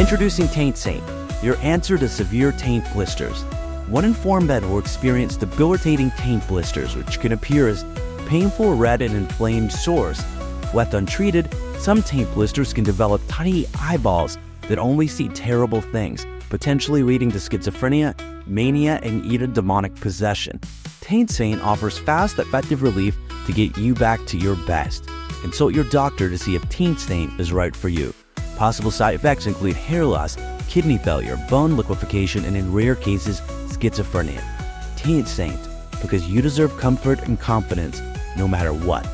Introducing Taint Saint, your answer to severe taint blisters. One in 4 men will experience debilitating taint blisters, which can appear as painful red and inflamed sores. Left untreated, some taint blisters can develop tiny eyeballs that only see terrible things, potentially leading to schizophrenia, mania, and even demonic possession. Taint Saint offers fast, effective relief to get you back to your best. Consult your doctor to see if Taint Saint is right for you. Possible side effects include hair loss, kidney failure, bone liquefaction, and in rare cases, schizophrenia. Taint Saint, because you deserve comfort and confidence no matter what.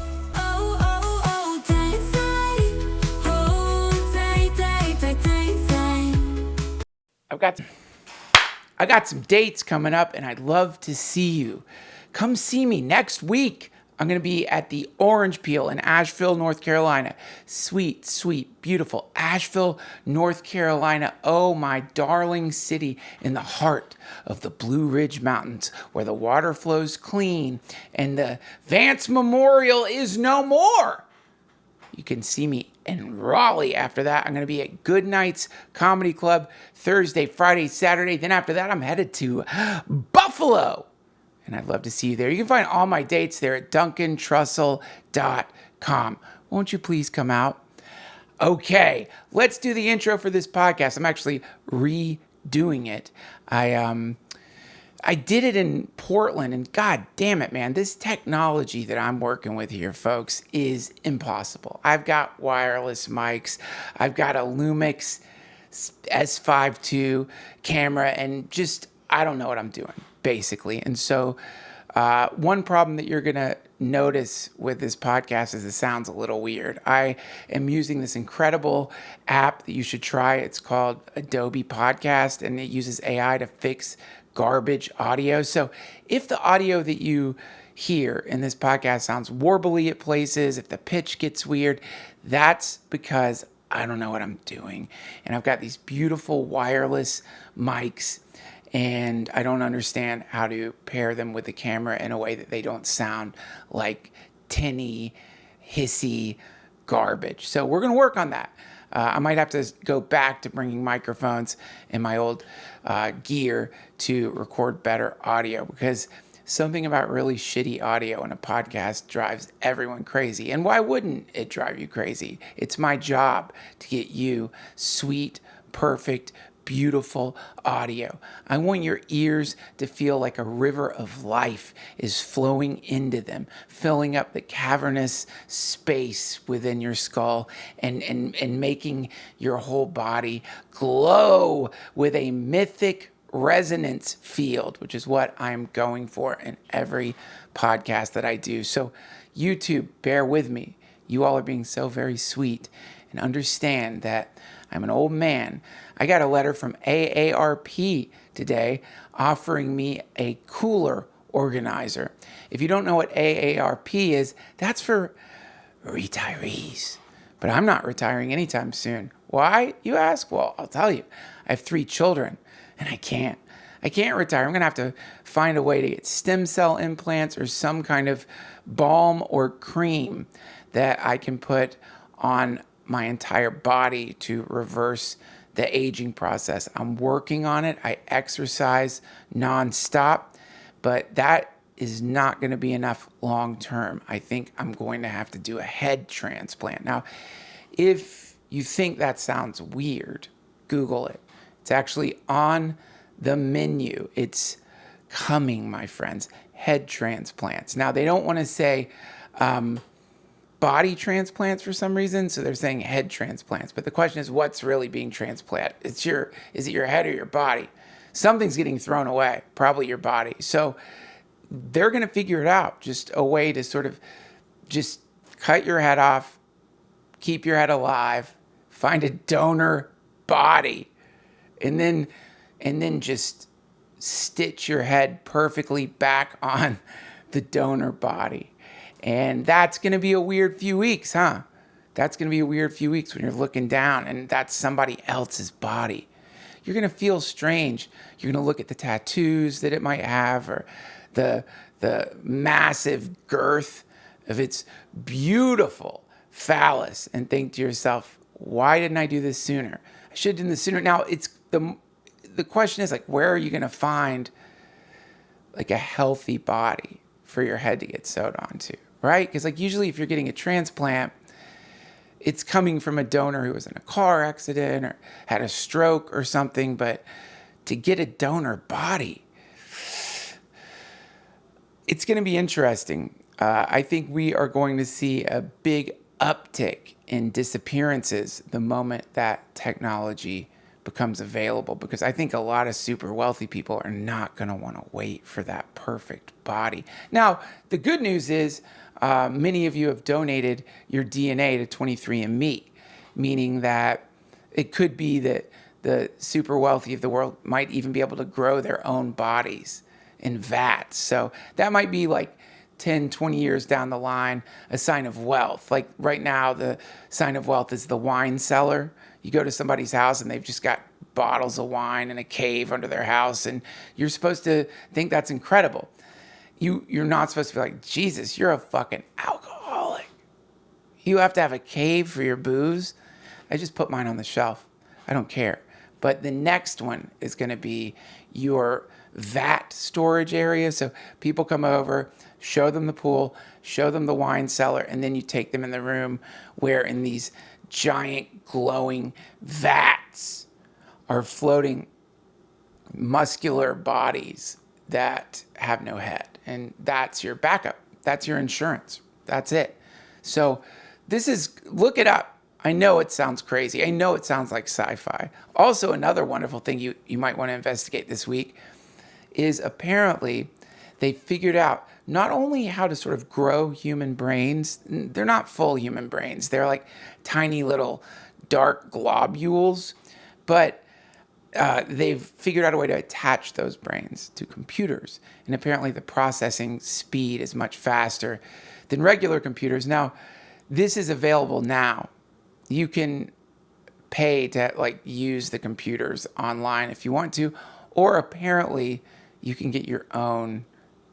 I got some dates coming up, and I'd love to see you. Come see me next week. I'm going to be at the Orange Peel in Asheville, North Carolina. Sweet, sweet, beautiful Asheville, North Carolina. Oh, my darling city in the heart of the Blue Ridge Mountains, where the water flows clean and the Vance Memorial is no more. You can see me in Raleigh after that. I'm going to be at Good Nights Comedy Club Thursday, Friday, Saturday. Then after that, I'm headed to Buffalo. And I'd love to see you there. You can find all my dates there at DuncanTrussell.com. Won't you please come out? Okay, let's do the intro for this podcast. I'm actually redoing it. I did it in Portland, and god damn it, man, this technology that I'm working with here, folks, is impossible. I've got wireless mics. I've got a Lumix S5 II camera, and just, I don't know what I'm doing, basically. And so one problem that you're going to notice with this podcast is it sounds a little weird. I am using this incredible app that you should try. It's called Adobe Podcast, and it uses AI to fix garbage audio. So if the audio that you hear in this podcast sounds warbly at places, if the pitch gets weird, that's because I don't know what I'm doing. And I've got these beautiful wireless mics, and I don't understand how to pair them with the camera in a way that they don't sound like tinny, hissy garbage. So we're going to work on that. I might have to go back to bringing microphones and my old gear to record better audio, because something about really shitty audio in a podcast drives everyone crazy. And why wouldn't it drive you crazy? It's my job to get you sweet, perfect, beautiful audio. I want your ears to feel like a river of life is flowing into them, filling up the cavernous space within your skull and making your whole body glow with a mythic resonance field, which is what I'm going for in every podcast that I do. So YouTube, bear with me. You all are being so very sweet, and understand that I'm an old man. I got a letter from AARP today offering me a cooler organizer. If you don't know what AARP is, that's for retirees. But I'm not retiring anytime soon. Why, you ask? Well, I'll tell you. I have 3 children, and I can't retire. I'm going to have to find a way to get stem cell implants or some kind of balm or cream that I can put on my entire body to reverse the aging process. I'm working on it. I exercise nonstop, but that is not going to be enough long term. I think I'm going to have to do a head transplant. Now, if you think that sounds weird, Google it. It's actually on the menu. It's coming, my friends. Head transplants. Now, they don't want to say body transplants for some reason, so they're saying head transplants. But the question is, what's really being transplanted? Is it your head or your body? Something's getting thrown away, probably your body. So they're going to figure it out, just a way to sort of just cut your head off, keep your head alive, find a donor body, and then just stitch your head perfectly back on the donor body. And that's going to be a weird few weeks, huh? That's going to be a weird few weeks when you're looking down and that's somebody else's body. You're going to feel strange. You're going to look at the tattoos that it might have, or the massive girth of its beautiful phallus, and think to yourself, why didn't I do this sooner? I should have done this sooner. Now, it's the question is, like, where are you going to find, like, a healthy body for your head to get sewed onto, right? Because, like, usually if you're getting a transplant, it's coming from a donor who was in a car accident or had a stroke or something. But to get a donor body, it's going to be interesting. I think we are going to see a big uptick in disappearances the moment that technology becomes available, because I think a lot of super wealthy people are not going to want to wait for that perfect body. Now, the good news is many of you have donated your DNA to 23andMe, meaning that it could be that the super wealthy of the world might even be able to grow their own bodies in vats. So that might be like 10, 20 years down the line, a sign of wealth. Like right now, the sign of wealth is the wine cellar. You go to somebody's house and they've just got bottles of wine in a cave under their house, and you're supposed to think that's incredible. You're not supposed to be like, Jesus, you're a fucking alcoholic. You have to have a cave for your booze. I just put mine on the shelf. I don't care. But the next one is going to be your vat storage area. So people come over, show them the pool, show them the wine cellar, and then you take them in the room where in these giant glowing vats are floating muscular bodies that have no head. And that's your backup. That's your insurance. That's it. So this is, look it up. I know it sounds crazy. I know it sounds like sci-fi. Also, another wonderful thing you might want to investigate this week is apparently they figured out not only how to sort of grow human brains. They're not full human brains. They're like tiny little dark globules, but they've figured out a way to attach those brains to computers. And apparently the processing speed is much faster than regular computers. Now, this is available now. You can pay to like use the computers online if you want to, or apparently you can get your own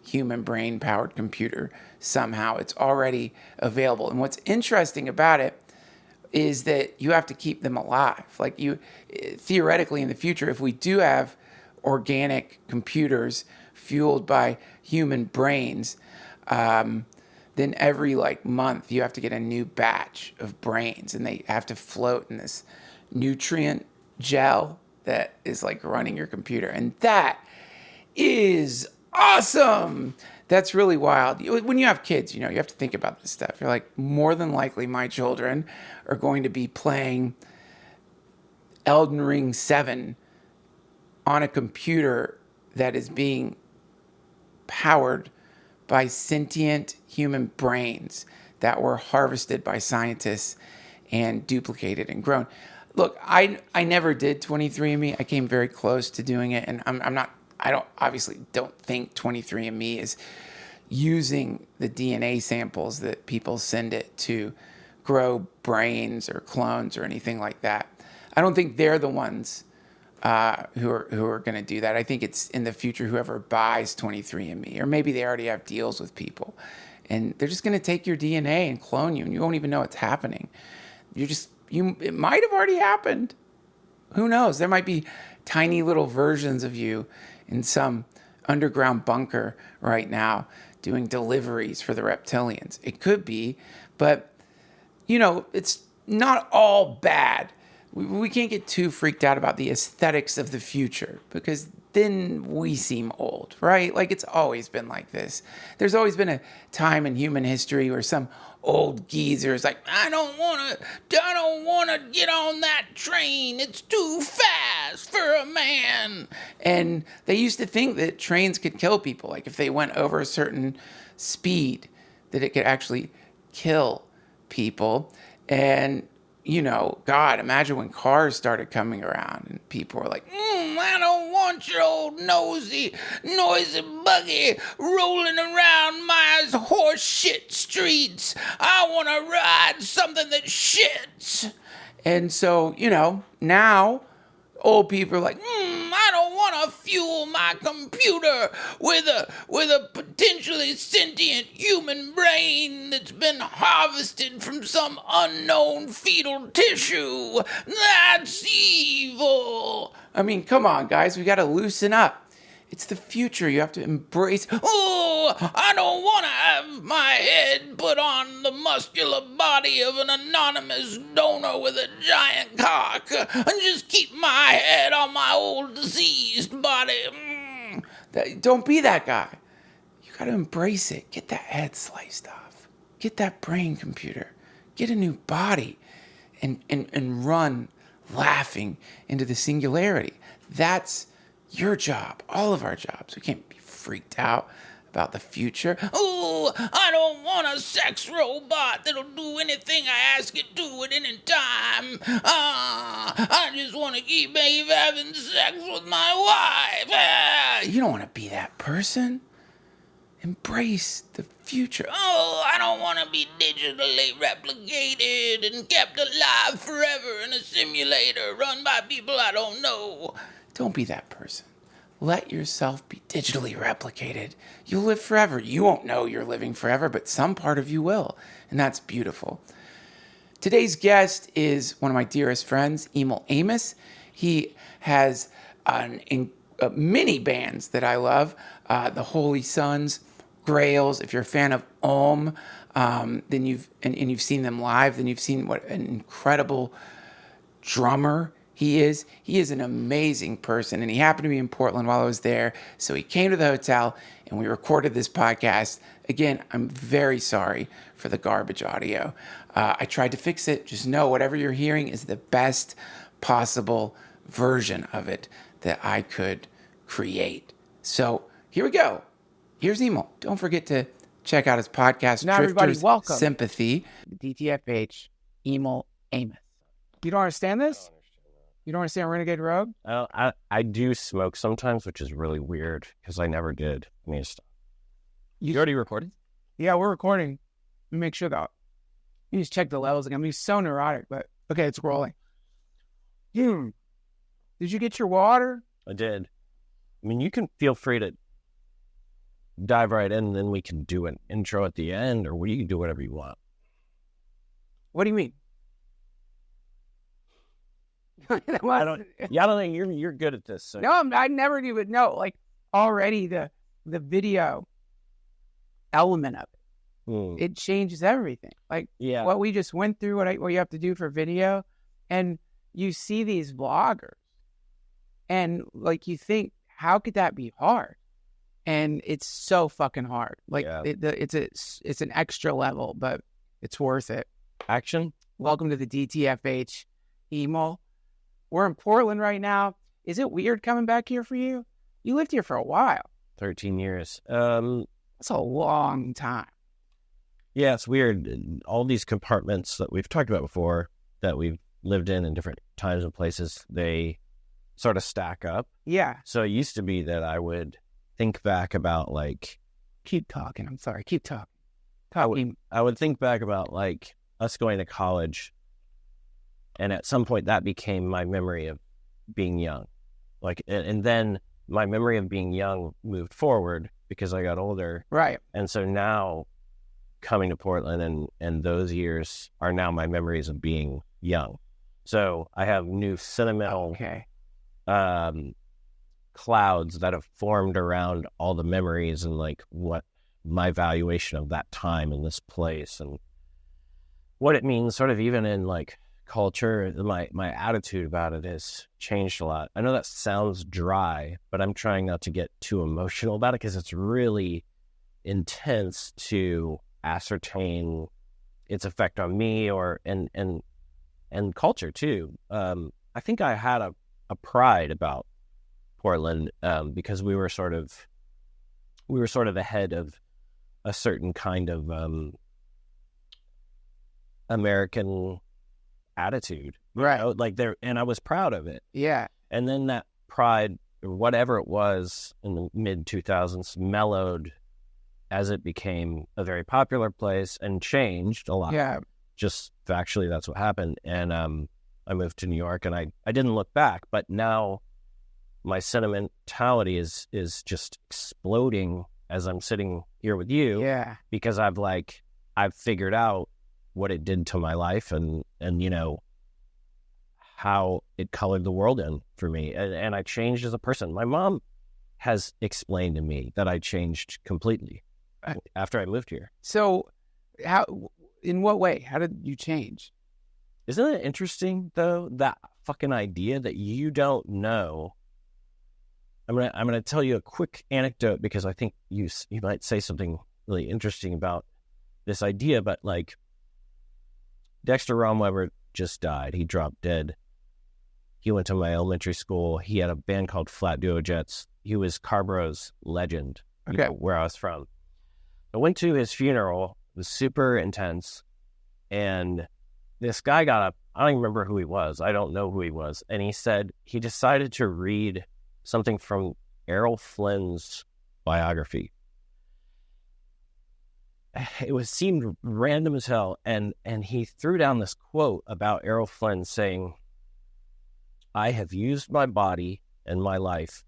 human brain powered computer somehow. It's already available. And what's interesting about it is that you have to keep them alive. Like you, theoretically in the future, if we do have organic computers fueled by human brains, then every like month you have to get a new batch of brains, and they have to float in this nutrient gel that is like running your computer. And that is awesome. That's really wild. When you have kids, you know, you have to think about this stuff. You're like, more than likely my children are going to be playing Elden Ring 7 on a computer that is being powered by sentient human brains that were harvested by scientists and duplicated and grown. Look, I never did 23andMe. I came very close to doing it, and I don't think 23andMe is using the DNA samples that people send it to grow brains or clones or anything like that. I don't think they're the ones who are going to do that. I think it's in the future whoever buys 23andMe, or maybe they already have deals with people, and they're just going to take your DNA and clone you, and you won't even know it's happening. It might have already happened. Who knows? There might be tiny little versions of you in some underground bunker right now doing deliveries for the reptilians. It could be, but, you know, it's not all bad. We can't get too freaked out about the aesthetics of the future, because then we seem old, right? Like, it's always been like this. There's always been a time in human history where some old geezer is like, I don't want to get on that train. It's too fast for a man. And they used to think that trains could kill people. Like if they went over a certain speed, that it could actually kill people. And, you know, God, imagine when cars started coming around and people were like, I don't want your old noisy buggy rolling around my horse shit streets. I want to ride something that shits. And so, you know, now old people are like, I don't want a to fuel my computer with a potentially sentient human brain that's been harvested from some unknown fetal tissue. That's evil. I mean, come on, guys. We got to loosen up. It's the future. You have to embrace. Oh, I don't want to have my head put on the muscular body of an anonymous donor with a giant cock and just keep my head on my old deceased body. Don't be that guy. You got to embrace it. Get that head sliced off. Get that brain computer. Get a new body and run laughing into the singularity. That's your job, all of our jobs. We can't be freaked out about the future. Oh, I don't want a sex robot that'll do anything I ask it to at any time. I just want to keep having sex with my wife. You don't want to be that person. Embrace the future. Oh, I don't want to be digitally replicated and kept alive forever in a simulator run by people I don't know. Don't be that person. Let yourself be digitally replicated. You'll live forever. You won't know you're living forever, but some part of you will, and that's beautiful. Today's guest is one of my dearest friends, Emil Amos. He has many bands that I love, the Holy Sons, Grails. If you're a fan of then you've seen them live, then you've seen what an incredible drummer he is. He is an amazing person, and he happened to be in Portland while I was there, so he came to the hotel, and we recorded this podcast. Again, I'm very sorry for the garbage audio. I tried to fix it. Just know whatever you're hearing is the best possible version of it that I could create. So here we go. Here's Emil. Don't forget to check out his podcast, Now, everybody, Drifters welcome. Sympathy. DTFH, Emil Amos. You don't understand this? You don't understand Renegade Rogue? I do smoke sometimes, which is really weird because I never did. I mean, You already recorded? Yeah, we're recording. Let me make sure that you just check the levels again. I'm so neurotic, but okay, it's rolling. Did you get your water? I did. I mean, you can feel free to dive right in, and then we can do an intro at the end, or you can do whatever you want. What do you mean? I don't think you're good at this. So. No, I never even know. Like already the video element of it, it changes everything. Like what we just went through, what you have to do for video, and you see these vloggers, and like you think, how could that be hard? And it's so fucking hard. Like it's an extra level, but it's worth it. Action. Welcome to the DTFH, Emil. We're in Portland right now. Is it weird coming back here for you? You lived here for a while. 13 years. That's a long time. Yeah, it's weird. All these compartments that we've talked about before that we've lived in different times and places, they sort of stack up. Yeah. So it used to be that I would think back about like... Keep talking. I'm sorry. Keep talking. I would think back about like us going to college, and at some point that became my memory of being young. Like, and then my memory of being young moved forward because I got older. Right. And so now coming to Portland and those years are now my memories of being young. So I have new sentimental clouds that have formed around all the memories and like what my valuation of that time in this place and what it means sort of even in like culture. My attitude about it has changed a lot. I know that sounds dry, but I'm trying not to get too emotional about it because it's really intense to ascertain its effect on me or and culture too. I think I had a pride about Portland because we were sort of ahead of a certain kind of American attitude, right? Like there, and I was proud of it. Yeah. And then that pride, or whatever it was, in the mid 2000s, mellowed as it became a very popular place and changed a lot. Yeah. Just factually, that's what happened. And I moved to New York, and I didn't look back. But now my sentimentality is just exploding as I'm sitting here with you. Yeah. Because I've figured out what it did to my life and you know, how it colored the world in for me. And I changed as a person. My mom has explained to me that I changed completely after I moved here. So in what way? How did you change? Isn't it interesting though, that fucking idea that you don't know? I'm gonna tell you a quick anecdote because I think you might say something really interesting about this idea. But like, Dexter Romweber just died. He dropped dead. He went to my elementary school. He had a band called Flat Duo Jets. He was Carbro's legend. Okay. Where I was from. I went to his funeral. It was super intense. And this guy got up. I don't even remember who he was. I don't know who he was. And he said he decided to read something from Errol Flynn's biography. It seemed random as hell. And he threw down this quote about Errol Flynn saying, "I have used my body and my life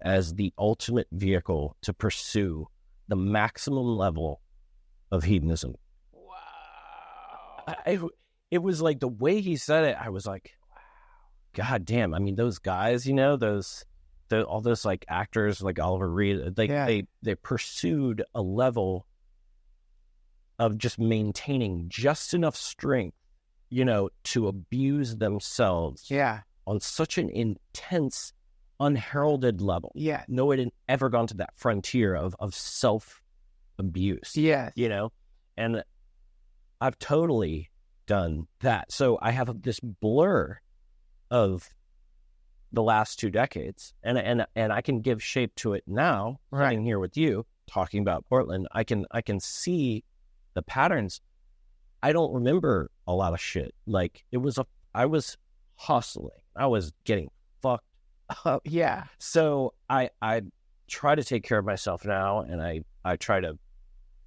as the ultimate vehicle to pursue the maximum level of hedonism." Wow. It was like the way he said it, I was like, wow, God damn. I mean, those guys, you know, all those like actors like Oliver Reed, they pursued a level of just maintaining just enough strength, you know, to abuse themselves on such an intense, unheralded level. Yeah. No one had ever gone to that frontier of self-abuse. Yeah. You know? And I've totally done that. So I have this blur of the last 2 decades. And I can give shape to it now, sitting here with you, talking about Portland. I can see the patterns. I don't remember a lot of shit. Like, I was hustling. I was getting fucked up. Yeah. So I try to take care of myself now, and I try to,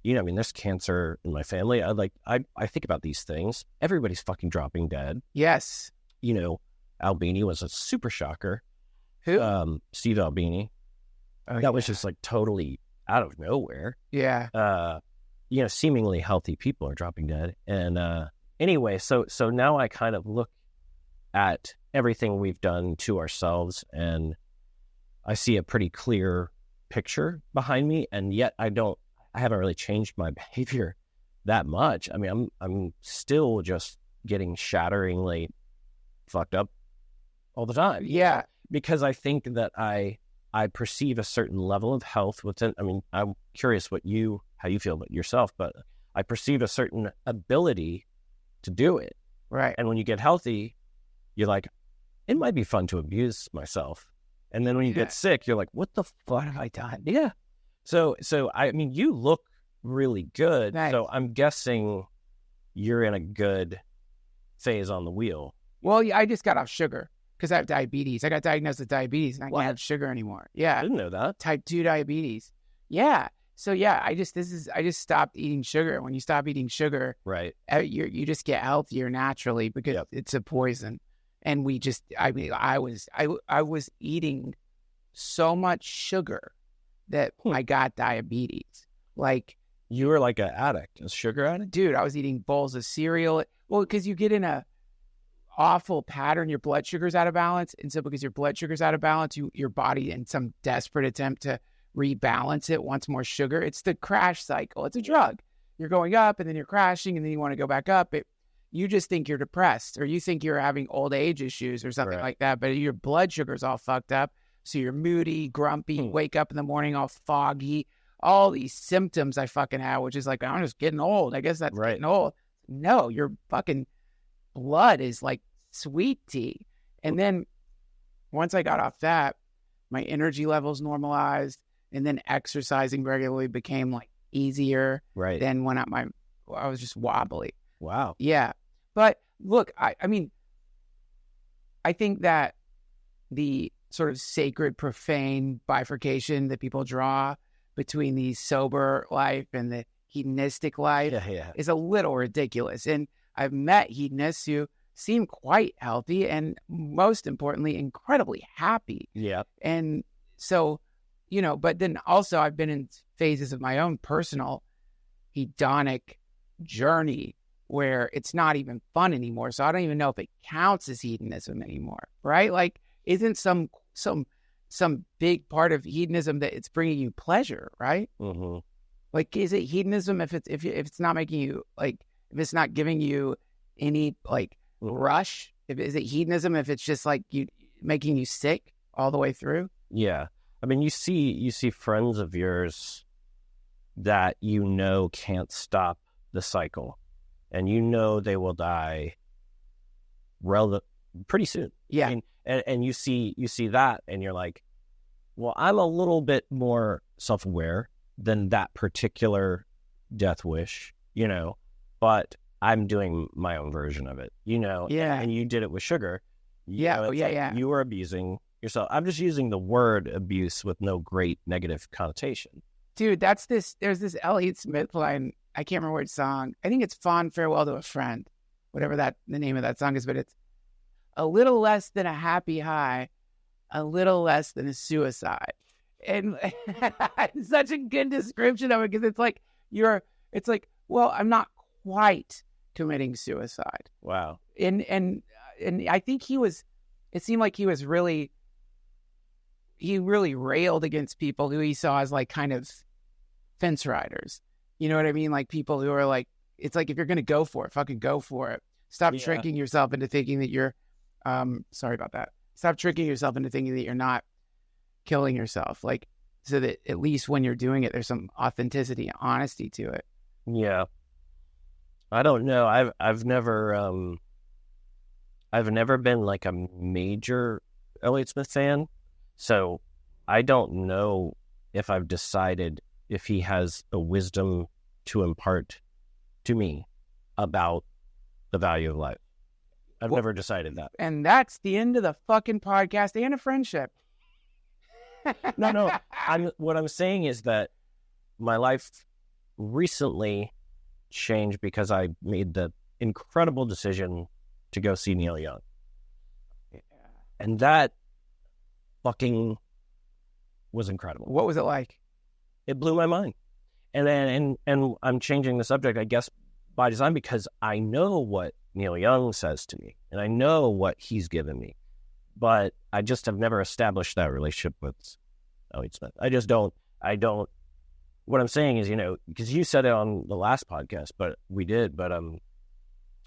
you know, I mean, there's cancer in my family. I think about these things. Everybody's fucking dropping dead. Yes. You know, Albini was a super shocker. Who? Steve Albini. That was just like totally out of nowhere. Yeah. You know, seemingly healthy people are dropping dead. And anyway, so now I kind of look at everything we've done to ourselves, and I see a pretty clear picture behind me, and yet I haven't really changed my behavior that much. I mean, I'm still just getting shatteringly fucked up all the time. Yeah. Because I think that I perceive a certain level of health within. I mean, I'm curious how you feel about yourself, but I perceive a certain ability to do it. Right. And when you get healthy, you're like, it might be fun to abuse myself. And then when you get sick, you're like, what the fuck have I done? Yeah. So I mean, you look really good. Nice. So I'm guessing you're in a good phase on the wheel. Well, I just got off sugar because I have diabetes. I got diagnosed with diabetes and I can't have sugar anymore. Yeah. I didn't know that. Type 2 diabetes. Yeah. So yeah, I just stopped eating sugar. When you stop eating sugar, right, you just get healthier naturally because it's a poison. And I was eating so much sugar that I got diabetes. Like, you were like an addict, a sugar addict? Dude, I was eating bowls of cereal. Well, because you get in a awful pattern, your blood sugar's out of balance. And so because your blood sugar's out of balance, your body, in some desperate attempt to rebalance it, wants more sugar. It's the crash cycle. It's a drug. You're going up and then you're crashing and then you want to go back up. You just think you're depressed or you think you're having old age issues or something like that. But your blood sugar's all fucked up. So you're moody, grumpy, wake up in the morning all foggy, all these symptoms I fucking had, which is like, I'm just getting old. I guess that's getting old. No, your fucking blood is like sweet tea. And then once I got off that, my energy levels normalized, and then exercising regularly became like easier. Right. Then when I was just wobbly. Wow. Yeah. But look, I mean, I think that the sort of sacred, profane bifurcation that people draw between the sober life and the hedonistic life is a little ridiculous. And I've met hedonists who seem quite healthy and, most importantly, incredibly happy. Yeah. And so, but then also I've been in phases of my own personal hedonic journey where it's not even fun anymore. So I don't even know if it counts as hedonism anymore, right? Like, isn't some big part of hedonism that it's bringing you pleasure, right? Mm-hmm. Like, is it hedonism if it's not making you, like, if it's not giving you any, like, rush? Is it hedonism if it's just like making you sick all the way through? Yeah. I mean, you see friends of yours that can't stop the cycle, and they will die pretty soon. Yeah. I mean, and you see that, and you're like, well, I'm a little bit more self-aware than that particular death wish, but I'm doing my own version of it, Yeah. And you did it with sugar. Yeah. Yeah. You were abusing yourself. I'm just using the word abuse with no great negative connotation. Dude, there's this Elliott Smith line. I can't remember which song. I think it's Fond Farewell to a Friend, whatever the name of that song is, but it's a little less than a happy high, a little less than a suicide. And it's such a good description of it, because it's like, well, I'm not quite committing suicide. Wow. And I think it seemed like he really railed against people who he saw as like kind of fence riders. You know what I mean? Like people who are like, it's like, if you're going to go for it, fucking go for it. Stop tricking yourself into thinking that you're, sorry about that. Stop tricking yourself into thinking that you're not killing yourself. Like, so that at least when you're doing it, there's some authenticity and honesty to it. Yeah. I don't know. I've never been like a major Elliott Smith fan. So I don't know if I've decided if he has a wisdom to impart to me about the value of life. I've never decided that. And that's the end of the fucking podcast and a friendship. No. What I'm saying is that my life recently changed because I made the incredible decision to go see Neil Young. Yeah. And that fucking was incredible. What was it like? It blew my mind. And then and I'm changing the subject, I guess, by design, because I know what Neil Young says to me, and I know what he's given me, but I just have never established that relationship with Elliott Smith. I don't. What I'm saying is, because you said it on the last podcast, but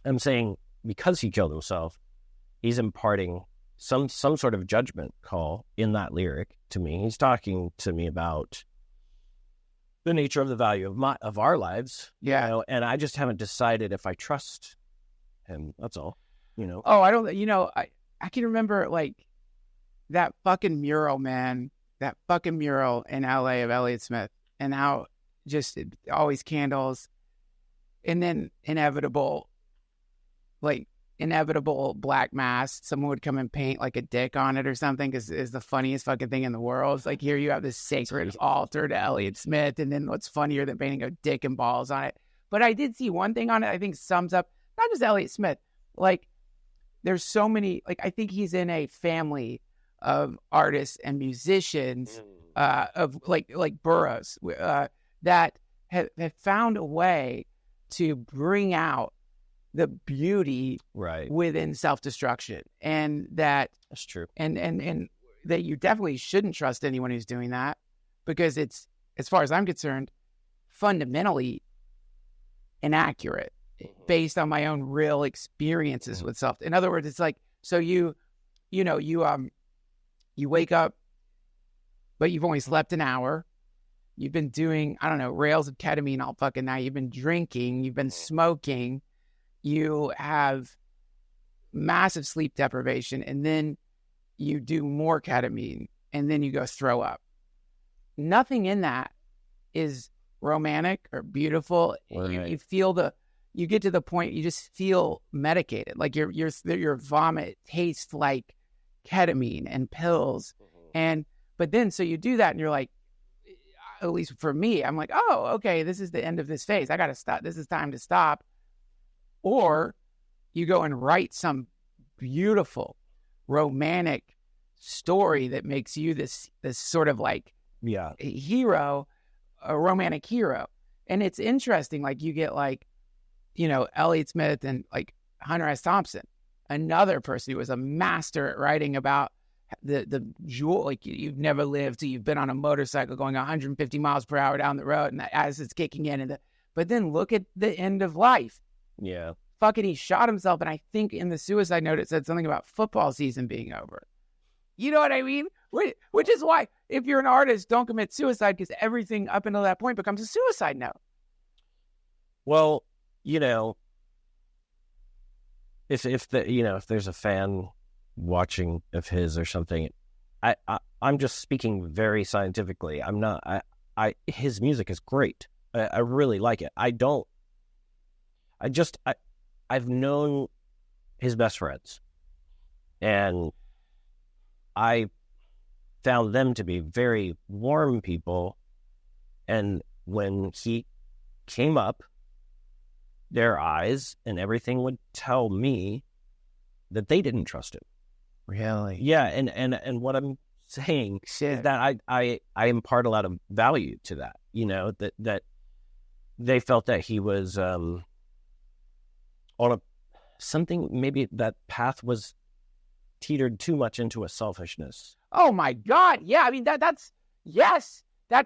I'm saying because he killed himself, he's imparting some sort of judgment call in that lyric to me. He's talking to me about the nature of the value of our lives. Yeah. And I just haven't decided if I trust him. That's all. Oh, I don't. I can remember like that fucking mural, man. That fucking mural in LA of Elliott Smith, and how just always candles, and then inevitable black mass. Someone would come and paint like a dick on it or something, because it's the funniest fucking thing in the world. It's like, here you have this sacred altar to Elliott Smith, and then what's funnier than painting a dick and balls on it? But I did see one thing on it I think sums up not just Elliott Smith. Like, there's so many, like, I think he's in a family of artists and musicians, of like Burroughs, that have found a way to bring out the beauty within self-destruction, and that's true. And that you definitely shouldn't trust anyone who's doing that, because it's, as far as I'm concerned, fundamentally inaccurate based on my own real experiences with self. In other words, it's like, so you wake up, but you've only slept an hour. You've been doing, I don't know, rails of ketamine all fucking night. You've been drinking. You've been smoking. You have massive sleep deprivation, and then you do more ketamine, and then you go throw up. Nothing in that is romantic or beautiful. You feel you get to the point you just feel medicated, like your vomit tastes like ketamine and pills, but then so you do that, and you're like, at least for me, I'm like, oh, okay, this is the end of this phase. I gotta stop. This is time to stop. Or you go and write some beautiful romantic story that makes you this sort of like hero, a romantic hero. And it's interesting, like you get like, you know, Elliott Smith and like Hunter S. Thompson, another person who was a master at writing about the jewel, like you've never lived till you've been on a motorcycle going 150 miles per hour down the road, and as it's kicking in, but then look at the end of life. Yeah. Fucking, he shot himself, and I think in the suicide note it said something about football season being over. You know what I mean? Which is why, if you're an artist, don't commit suicide, because everything up until that point becomes a suicide note. Well, you know, if there's a fan watching of his or something, I'm just speaking very scientifically. I'm not. His music is great. I really like it. I've known his best friends, and I found them to be very warm people. And when he came up, their eyes and everything would tell me that they didn't trust him. Really? Yeah, and what I'm saying is that I impart a lot of value to that. You know, that they felt that he was on something, maybe that path was teetered too much into a selfishness. Oh my God. Yeah. I mean, that's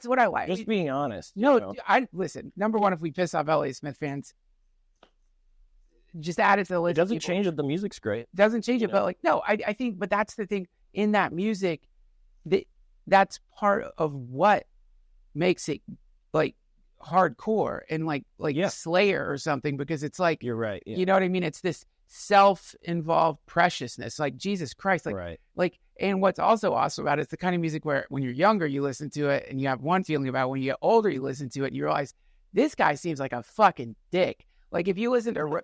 what I like. Just being honest. No, you know? Listen, number one, if we piss off Elliott Smith fans, just add it to the list. It doesn't change it. The music's great. Doesn't change it. But like, no, I think, but that's the thing in that music, that's part of what makes it like hardcore and like Slayer or something, because it's like, you're right. Yeah. You know what I mean? It's this self-involved preciousness, like Jesus Christ, like, right. Like, and what's also awesome about it is the kind of music where when you're younger, you listen to it and you have one feeling about it. When you get older, you listen to it and you realize this guy seems like a fucking dick. Like if you listen to,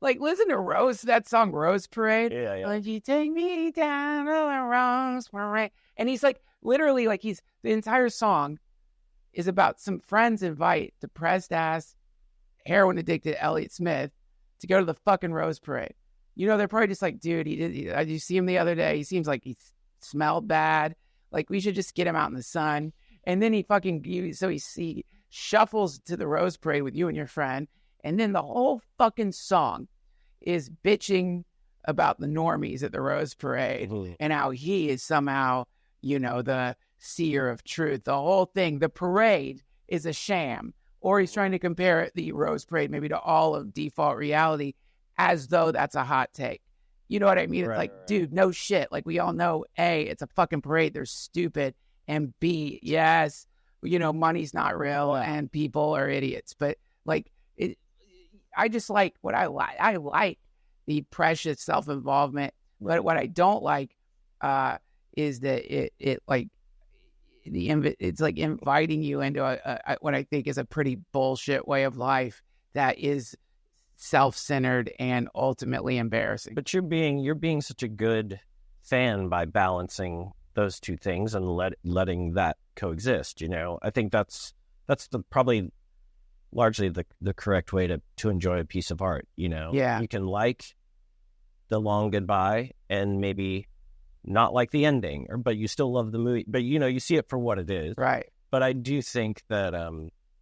listen to Rose, that song Rose Parade. Yeah. Like you take me down to the Rose Parade. And he's like, literally, like the entire song is about some friends invite depressed ass, heroin addicted Elliott Smith to go to the fucking Rose Parade. You know, they're probably just like, dude, did you see him the other day? He seems like he smelled bad. Like we should just get him out in the sun. And then he shuffles to the Rose Parade with you and your friend. And then the whole fucking song is bitching about the normies at the Rose Parade and how he is somehow, you know, the seer of truth. The whole thing, the parade is a sham. Or he's trying to compare the Rose Parade maybe to all of default reality as though that's a hot take. You know what I mean? It's like, dude, no shit. Like we all know, A, it's a fucking parade. They're stupid. And B, yes, you know, money's not real and people are idiots. But like, I just like what I like. I like the precious self-involvement. But what I don't like is that it's like inviting you into a what I think is a pretty bullshit way of life that is self-centered and ultimately embarrassing. But you're being such a good fan by balancing those two things and letting that coexist. You know, I think that's probably largely the correct way to enjoy a piece of art. You know, you can like the long goodbye and maybe not like the ending, but you still love the movie. But you know, you see it for what it is, right? But I do think that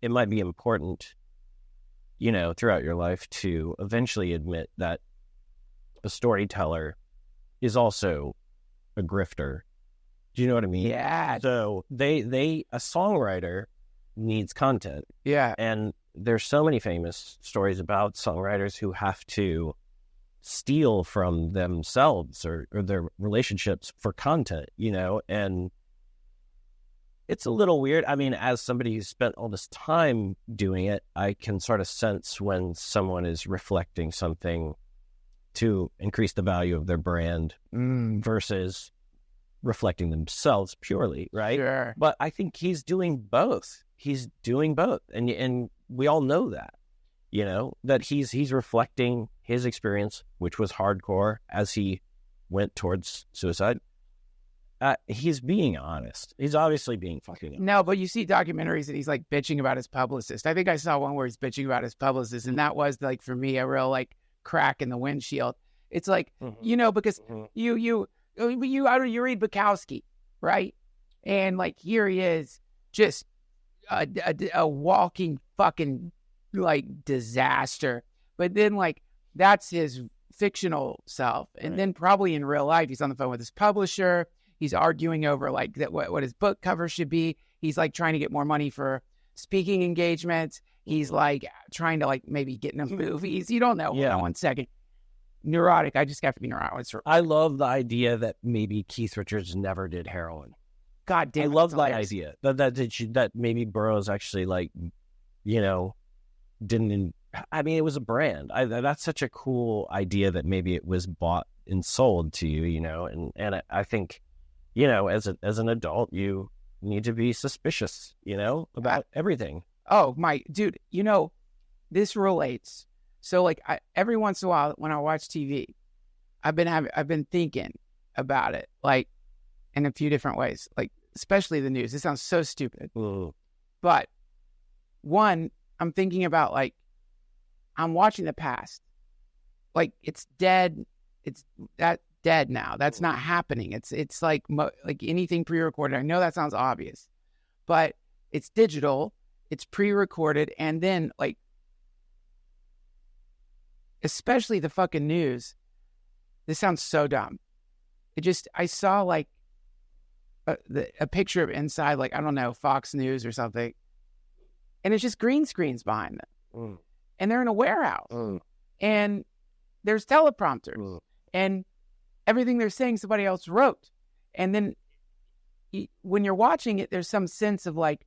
it might be important, you know, throughout your life to eventually admit that a storyteller is also a grifter. Do you know what I mean? Yeah. So a songwriter needs content. Yeah. And there's so many famous stories about songwriters who have to steal from themselves or their relationships for content, you know, and it's a little weird. I mean, as somebody who's spent all this time doing it, I can sort of sense when someone is reflecting something to increase the value of their brand versus reflecting themselves purely, right? Sure. But I think he's doing both. And we all know that, you know, that he's reflecting his experience, which was hardcore as he went towards suicide. He's being honest. He's obviously being fucking honest. No, but you see documentaries and he's like bitching about his publicist. I think I saw one where he's bitching about his publicist, and that was like for me a real like crack in the windshield. It's like, because you read Bukowski, right? And like, here he is, just a walking fucking like disaster. But then like, that's his fictional self. And then probably in real life, he's on the phone with his publisher. He's arguing over like what his book cover should be. He's like trying to get more money for speaking engagements. He's like trying to like maybe get into movies. You don't know. Hold on one second. Neurotic. I just have to be neurotic. I love the idea that maybe Keith Richards never did heroin. God damn. I love that idea that maybe Burroughs actually like, didn't. I mean, it was a brand. That's such a cool idea that maybe it was bought and sold to you, and I think, as an adult, you need to be suspicious, about everything. Oh my dude, this relates. So like every once in a while when I watch TV, I've been thinking about it, like in a few different ways, like especially the news. It sounds so stupid, but one, I'm thinking about like, I'm watching the past, like it's dead. It's dead now. That's not happening. It's like anything pre-recorded. I know that sounds obvious, but it's digital. It's pre-recorded, and then like, especially the fucking news. This sounds so dumb. I saw like a picture of inside, like, I don't know, Fox News or something, and it's just green screens behind them. And they're in a warehouse, and there's teleprompters, and everything they're saying somebody else wrote. And then when you're watching it, there's some sense of like,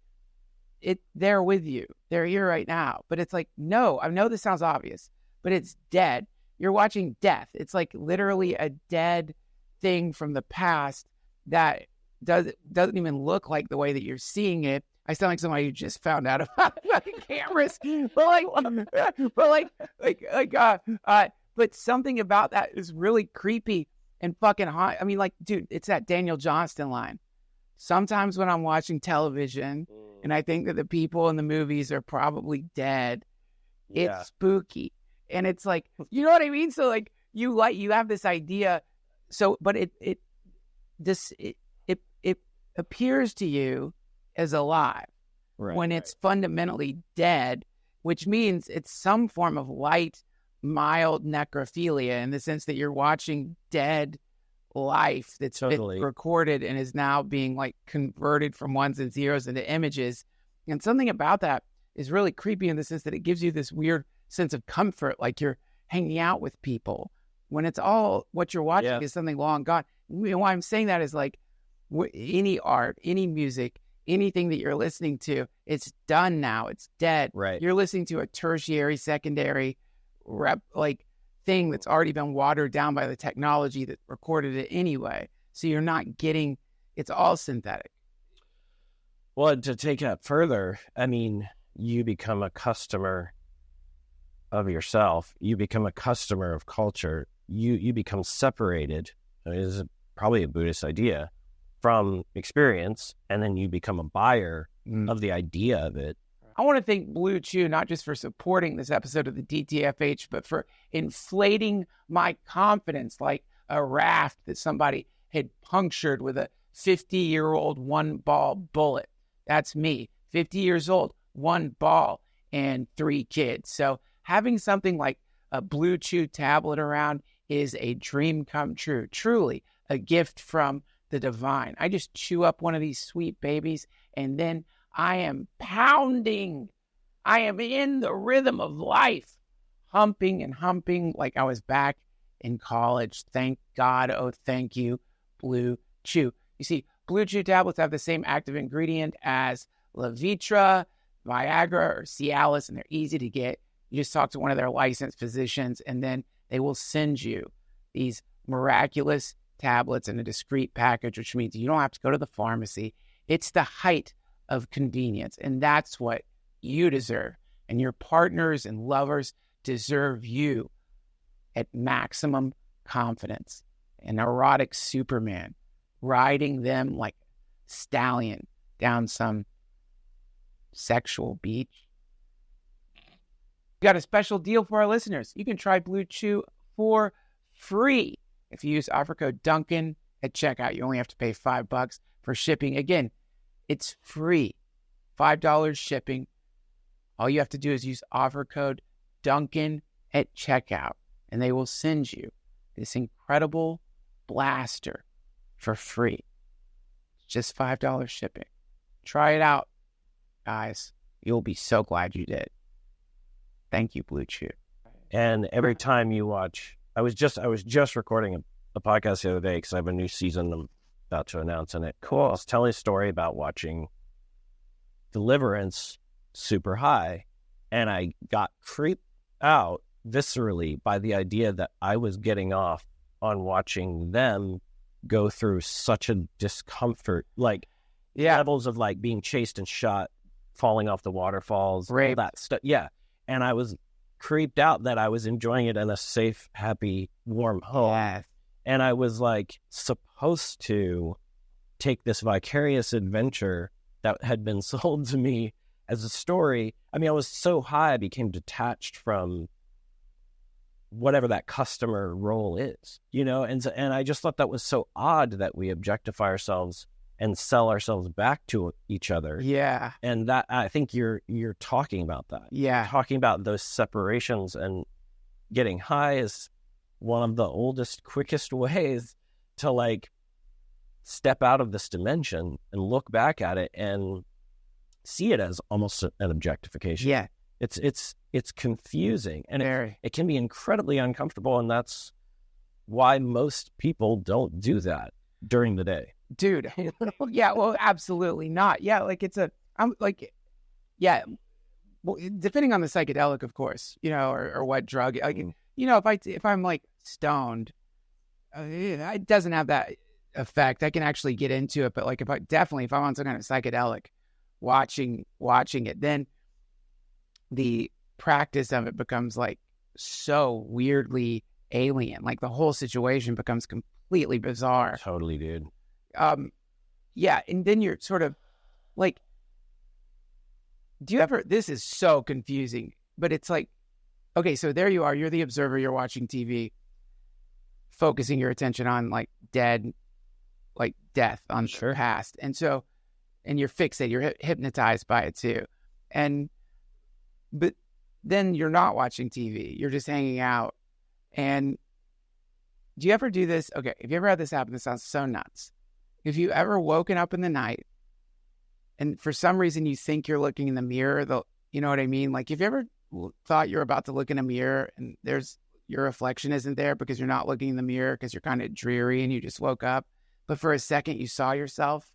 they're with you. They're here right now. But it's like, no, I know this sounds obvious, but it's dead. You're watching death. It's like literally a dead thing from the past that doesn't even look like the way that you're seeing it. I sound like somebody who just found out about cameras, but something about that is really creepy and fucking hot. I mean, like, dude, it's that Daniel Johnston line. Sometimes when I'm watching television and I think that the people in the movies are probably dead, it's spooky. And it's like, you know what I mean? So like, you have this idea. So, but it appears to you as alive when it's fundamentally dead, which means it's some form of light, mild necrophilia in the sense that you're watching dead life that's been recorded and is now being like converted from ones and zeros into images. And something about that is really creepy in the sense that it gives you this weird sense of comfort, like you're hanging out with people when it's all what you're watching is something long gone. Why I'm saying that is like any art, any music, anything that you're listening to, it's done now. It's dead. Right. You're listening to a tertiary, secondary thing that's already been watered down by the technology that recorded it anyway. So you're not getting, it's all synthetic. Well, to take that further, I mean, you become a customer of yourself. You become a customer of culture. You become separated. I mean, this is probably a Buddhist idea from experience, and then you become a buyer of the idea of it. I want to thank BLUECHEW not just for supporting this episode of the DTFH, but for inflating my confidence like a raft that somebody had punctured with a 50-year-old one-ball bullet. That's me, 50 years old, one ball, and 3 kids. So having something like a BLUECHEW tablet around is a dream come true, truly a gift from the divine. I just chew up one of these sweet babies, and then I am pounding. I am in the rhythm of life, humping and humping like I was back in college. Thank God. Oh, thank you, BLUECHEW. You see, BLUECHEW tablets have the same active ingredient as Levitra, Viagra, or Cialis, and they're easy to get. You just talk to one of their licensed physicians, and then they will send you these miraculous tablets in a discreet package, which means you don't have to go to the pharmacy. It's the height of convenience, and that's what you deserve. And your partners and lovers deserve you at maximum confidence. An erotic Superman riding them like a stallion down some sexual beach. Got a special deal for our listeners. You can try Blue Chew for free if you use offer code Duncan at checkout. You only have to pay $5 for shipping. Again, it's free. $5 shipping. All you have to do is use offer code Duncan at checkout, and they will send you this incredible blaster for free. It's just $5 shipping. Try it out, guys. You'll be so glad you did. Thank you, Blue Chew. And every time you watch, I was just recording a podcast the other day because I have a new season I'm about to announce in it. Cool. I was telling a story about watching Deliverance super high, and I got creeped out viscerally by the idea that I was getting off on watching them go through such a discomfort, like levels of like being chased and shot, falling off the waterfalls, all that stuff. Yeah. And I was creeped out that I was enjoying it in a safe, happy, warm home. Yeah. And I was like supposed to take this vicarious adventure that had been sold to me as a story. I mean, I was so high, I became detached from whatever that customer role is, you know? And I just thought that was so odd that we objectify ourselves and sell ourselves back to each other. Yeah. And that, I think you're talking about that. Yeah. Talking about those separations, and getting high is one of the oldest, quickest ways to like step out of this dimension and look back at it and see it as almost an objectification. Yeah. It's confusing, and it can be incredibly uncomfortable. And that's why most people don't do that during the day. Dude, yeah, well, absolutely not. Yeah, like well, depending on the psychedelic, of course, you know, or what drug. Like, you know, if I'm like stoned, it doesn't have that effect. I can actually get into it, but like if I'm on some kind of psychedelic, watching it, then the practice of it becomes like so weirdly alien. Like the whole situation becomes completely bizarre. Totally, dude. Yeah, and then you're sort of like, this is so confusing, but it's like, okay, so there you are, you're the observer, you're watching TV, focusing your attention on like death on the past. And you're fixated, you're hypnotized by it too. But then you're not watching TV, you're just hanging out. And do you ever do this? Okay, if you ever had this happen, this sounds so nuts. If you ever woken up in the night and for some reason you think you're looking in the mirror, you know what I mean? Like if you ever thought you're about to look in a mirror and your reflection isn't there because you're not looking in the mirror because you're kind of dreary and you just woke up, but for a second you saw yourself.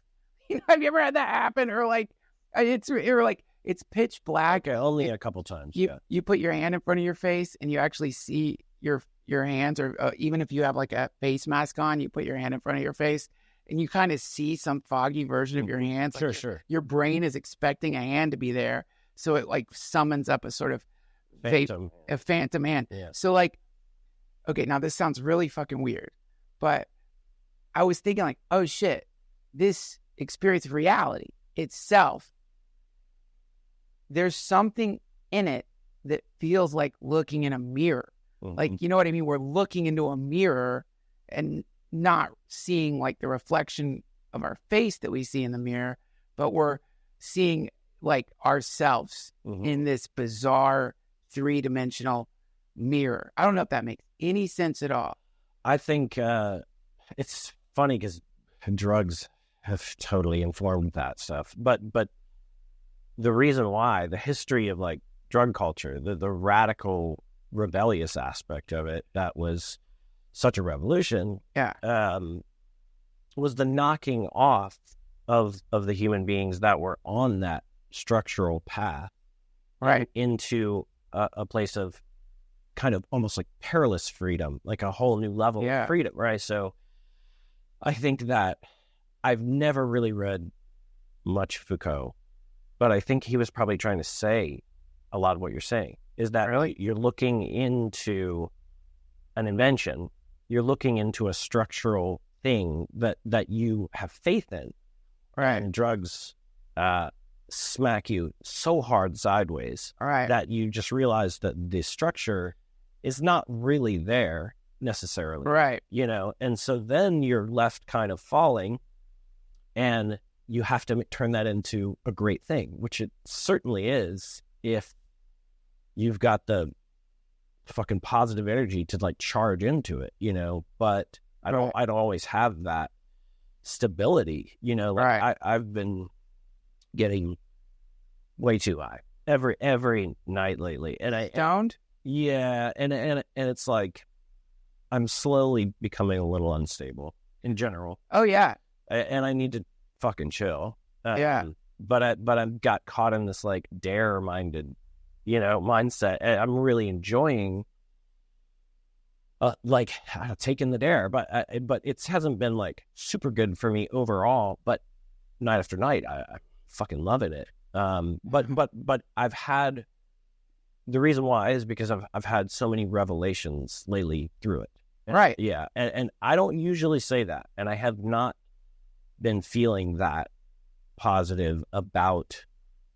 You know, have you ever had that happen? Or like it's pitch black. Okay, only a couple times. You put your hand in front of your face and you actually see your hands, or even if you have like a face mask on, you put your hand in front of your face and you kind of see some foggy version of your hands. Like sure. Your brain is expecting a hand to be there. So it like summons up a sort of a phantom hand. Yeah. So like, okay, now this sounds really fucking weird, but I was thinking like, oh shit, this experience of reality itself, there's something in it that feels like looking in a mirror. Mm-hmm. Like, you know what I mean? We're looking into a mirror and not seeing like the reflection of our face that we see in the mirror, but we're seeing like ourselves in this bizarre 3-dimensional mirror. I don't know if that makes any sense at all. I think it's funny because drugs have totally informed that stuff. But the reason why, the history of like drug culture, the radical rebellious aspect of it that was such a revolution, was the knocking off of the human beings that were on that structural path, right, into a place of kind of almost like perilous freedom, like a whole new level of freedom, right? So I think that I've never really read much Foucault, but I think he was probably trying to say a lot of what you're saying, is that you're looking into an invention, you're looking into a structural thing that you have faith in. Right. And drugs smack you so hard sideways that you just realize that the structure is not really there necessarily. Right. And so then you're left kind of falling, and you have to turn that into a great thing, which it certainly is if you've got the fucking positive energy to like charge into it, but I don't always have that stability, I've been getting way too high every night lately, and stoned. Yeah, and it's like I'm slowly becoming a little unstable in general. Oh yeah, and I need to fucking chill. Yeah, but I've got caught in this like dare-minded, mindset. And I'm really enjoying taking the dare, but it hasn't been like super good for me overall. But night after night, I fucking loving it. But I've had, the reason why is because I've had so many revelations lately through it. Right. Yeah. And I don't usually say that. And I have not been feeling that positive about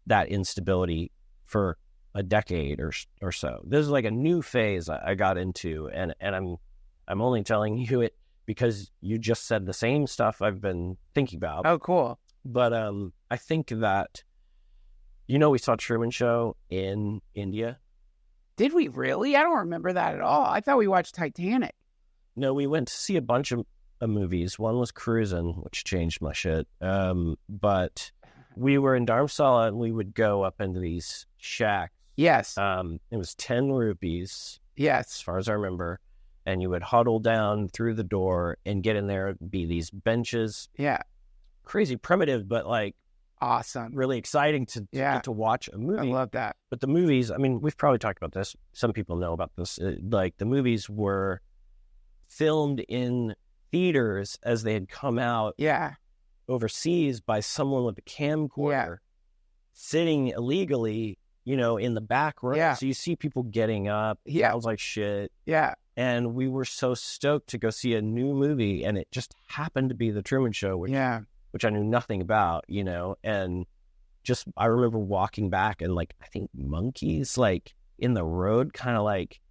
that instability for a decade or so. This is like a new phase I got into, and I'm only telling you it because you just said the same stuff I've been thinking about. Oh, cool. But I think that, we saw Truman Show in India. Did we really? I don't remember that at all. I thought we watched Titanic. No, we went to see a bunch of movies. One was Cruisin', which changed my shit. But we were in Dharamsala, and we would go up into these shacks. Yes. It was 10 rupees. Yes. As far as I remember. And you would huddle down through the door and get in there. It'd be these benches. Yeah. Crazy primitive, but like awesome. Really exciting to get to watch a movie. I love that. But the movies, I mean, we've probably talked about this. Some people know about this. Like the movies were filmed in theaters as they had come out overseas by someone with a camcorder sitting illegally, in the back row. Yeah. So you see people getting up. Yeah. I was like, shit. Yeah. And we were so stoked to go see a new movie, and it just happened to be The Truman Show, which I knew nothing about, and just, I remember walking back and like, I think monkeys like in the road, kind of like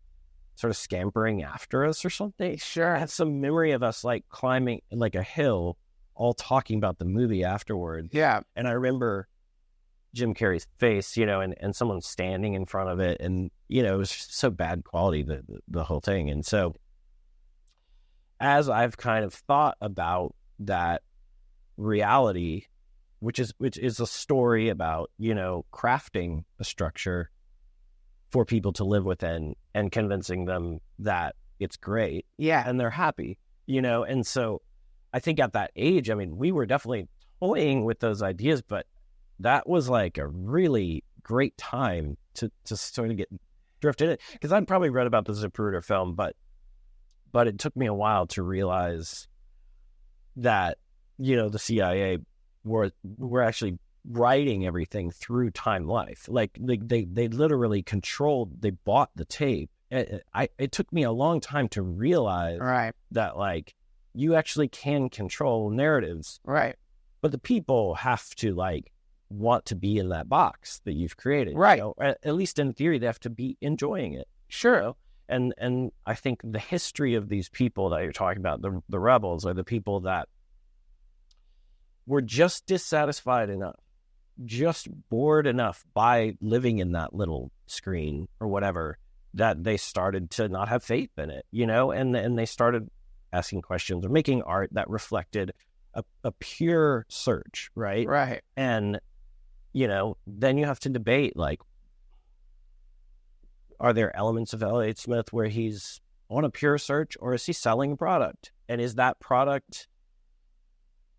sort of scampering after us or something. Sure. I had some memory of us like climbing like a hill, all talking about the movie afterwards. Yeah. And I remember Jim Carrey's face, and someone standing in front of it, and, it was so bad quality, the whole thing. And so as I've kind of thought about that reality, which is a story about, crafting a structure for people to live within and convincing them that it's great. Yeah. And they're happy, and so I think at that age, I mean, we were definitely toying with those ideas, but that was like a really great time to sort of get drifted in, because I'd probably read about the Zapruder film, but it took me a while to realize that, the CIA were actually writing everything through Time Life. Like they literally they bought the tape. It took me a long time to realize that like you actually can control narratives. Right. But the people have to like want to be in that box that you've created. Right. At least in theory, they have to be enjoying it. Sure. And I think the history of these people that you're talking about, the rebels, are the people that were just dissatisfied enough, just bored enough by living in that little screen or whatever, that they started to not have faith in it, and they started asking questions or making art that reflected a pure search, right? Right. And, then you have to debate, like, are there elements of L.A. Smith where he's on a pure search, or is he selling a product? And is that product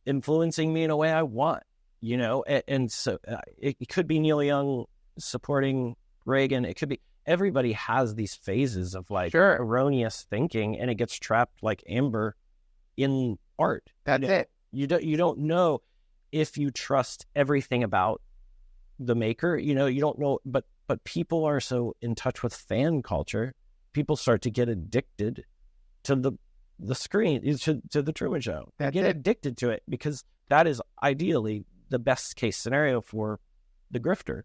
influencing me in a way I want, And so it could be Neil Young supporting Reagan. It could be, everybody has these phases of like erroneous thinking, and it gets trapped like amber in art. That's it. You don't know if you trust everything about the maker. You don't know, but people are so in touch with fan culture. People start to get addicted to the screen, to the Truman Show. They get addicted to it because that is ideally the best case scenario for the grifter.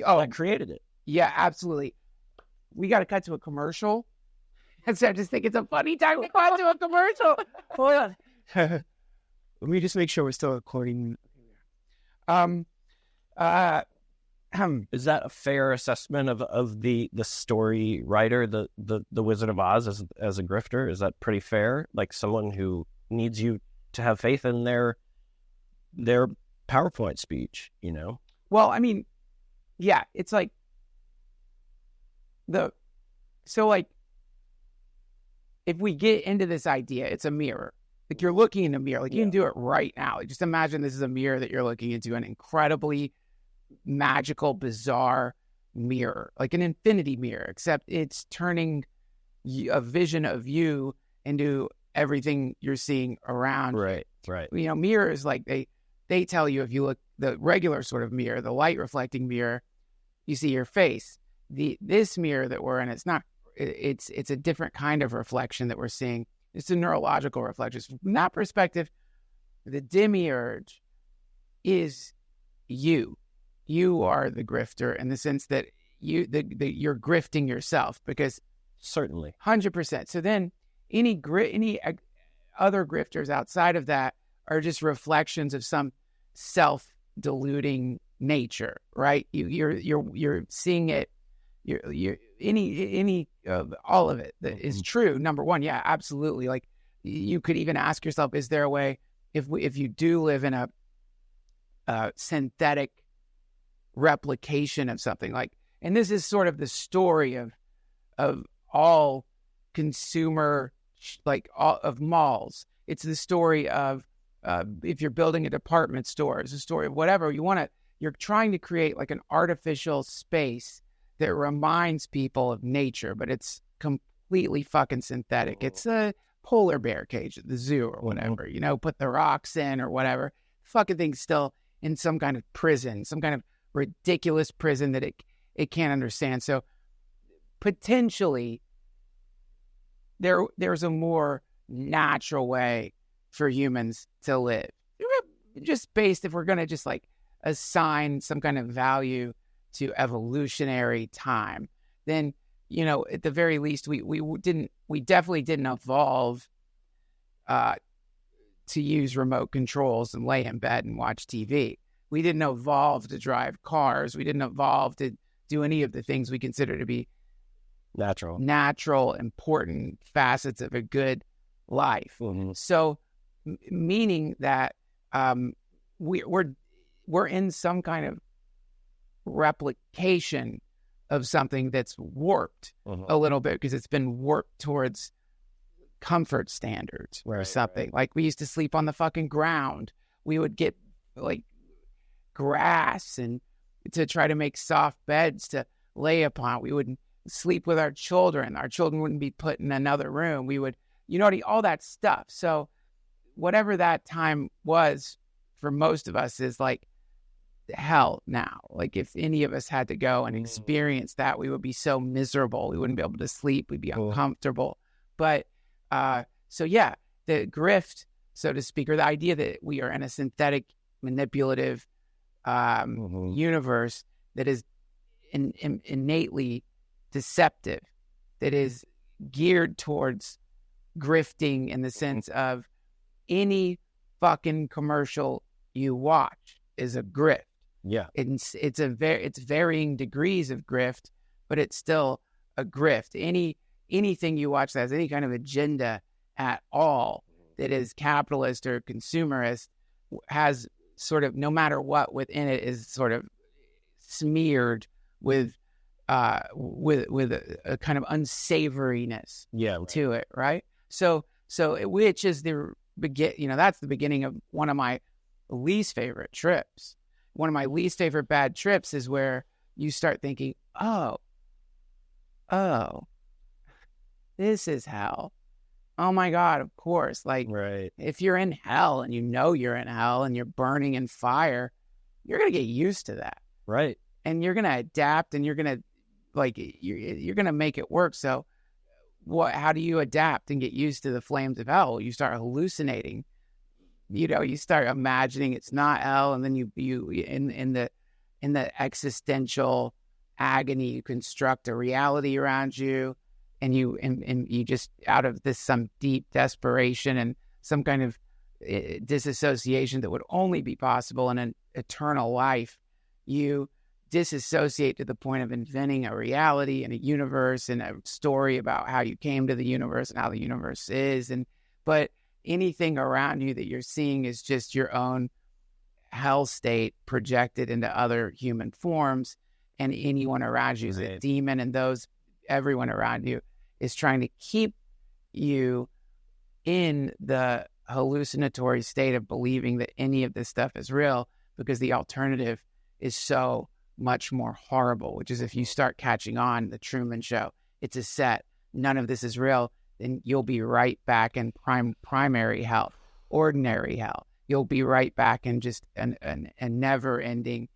Oh, that created it. Yeah, absolutely. We got to cut to a commercial. And so I just think it's a funny time to cut to a commercial. Hold on. Let me just make sure we're still recording. Is that a fair assessment of the story writer, the Wizard of Oz as a grifter? Is that pretty fair? Like someone who needs you to have faith in their PowerPoint speech, you know? Well, I mean, yeah, it's like if we get into this idea, it's a mirror. Like you're looking in a mirror, like you can do it right now. Like, just imagine this is a mirror that you're looking into, an incredibly magical, bizarre mirror, like an infinity mirror, except it's turning a vision of you into everything you're seeing around. Right. You know, mirrors, like they tell you, if you look the regular sort of mirror, the light reflecting mirror, you see your face. This mirror that we're in, it's a different kind of reflection that we're seeing. It's a neurological reflection. From that perspective, the demiurge is you. You are the grifter in the sense that you're grifting yourself, because certainly 100%. So then any other grifters outside of that are just reflections of some self-deluding nature, right? You're seeing it. You're any all of it that is true. Number one, yeah, absolutely. Like you could even ask yourself, is there a way if you do live in a synthetic replication of something, like, and this is sort of the story of all consumer, like all of malls. It's the story of if you're building a department store, it's a story of whatever you're trying to create like an artificial space that reminds people of nature, but it's completely fucking synthetic. It's a polar bear cage at the zoo or whatever, you know, put the rocks in or whatever. Fucking thing's still in some kind of prison, some kind of ridiculous prison that it can't understand. So potentially there's a more natural way for humans to live. Just based, if we're going to just like assign some kind of value to evolutionary time, then, you know, at the very least, we definitely didn't evolve to use remote controls and lay in bed and watch TV. We didn't evolve to drive cars. We didn't evolve to do any of the things we consider to be natural, important facets of a good life. So, meaning that we're in some kind of replication of something that's warped a little bit, because it's been warped towards comfort standards or something. Like we used to sleep on the fucking ground. We would get like grass and to try to make soft beds to lay upon. We would sleep with our children. Our children wouldn't be put in another room. We would, all that stuff. So whatever that time was for most of us is like hell now. Like if any of us had to go and experience that, we would be so miserable. We wouldn't be able to sleep. We'd be uncomfortable. But so yeah, the grift, so to speak, or the idea that we are in a synthetic, manipulative universe that is innately deceptive, that is geared towards grifting in the sense of any fucking commercial you watch is a grift. Yeah. It's varying degrees of grift, but it's still a grift. Anything you watch that has any kind of agenda at all that is capitalist or consumerist has sort of, no matter what within it, is sort of smeared with a kind of unsavoriness to it, right? So which is that's the beginning of one of my least favorite trips. One of my least favorite bad trips is where you start thinking, oh, this is hell. Oh my God, of course. Like, if you're in hell and you know you're in hell and you're burning in fire, you're going to get used to that. Right. And you're going to adapt, and you're going to, like, you're going to make it work. So how do you adapt and get used to the flames of hell? You start hallucinating. You start imagining it's not hell, and then you in in the existential agony, you construct a reality around you, and you just, out of this some deep desperation and some kind of disassociation that would only be possible in an eternal life, you disassociate to the point of inventing a reality and a universe and a story about how you came to the universe and how the universe is. But anything around you that you're seeing is just your own hell state projected into other human forms, and anyone around you is a demon, and everyone around you is trying to keep you in the hallucinatory state of believing that any of this stuff is real, because the alternative is so much more horrible, which is if you start catching on the Truman Show, it's a set, none of this is real, then you'll be right back in primary hell, ordinary hell. You'll be right back in just a never-ending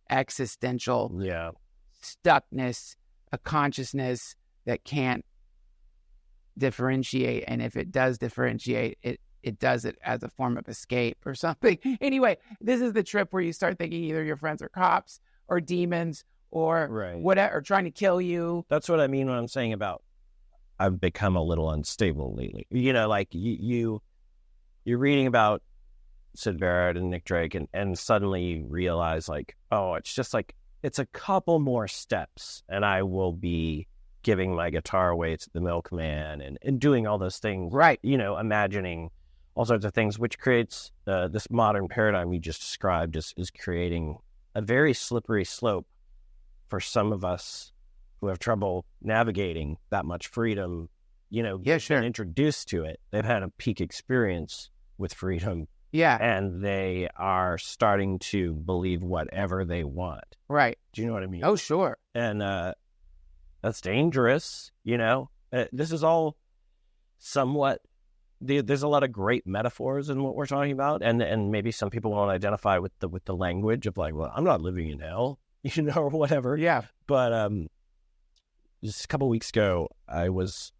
existential stuckness, a consciousness that can't differentiate. And if it does differentiate, it does it as a form of escape or something. Anyway, this is the trip where you start thinking either your friends are cops or demons or whatever, or trying to kill you. That's what I mean when I'm saying about I've become a little unstable lately. You know, like you're reading about Sid Barrett and Nick Drake, and suddenly you realize, like, oh, it's just like, it's a couple more steps and I will be giving my guitar away to the milkman and doing all those things. Right. You know, imagining all sorts of things, which creates this modern paradigm you just described is creating a very slippery slope for some of us who have trouble navigating that much freedom, you know, been introduced to it. They've had a peak experience with freedom. Yeah. And they are starting to believe whatever they want. Right. Do you know what I mean? Oh, sure. And that's dangerous, you know? This is all somewhat, there's a lot of great metaphors in what we're talking about. And maybe some people won't identify with the language of like, well, I'm not living in hell, you know, or whatever. Yeah. But just a couple weeks ago, I was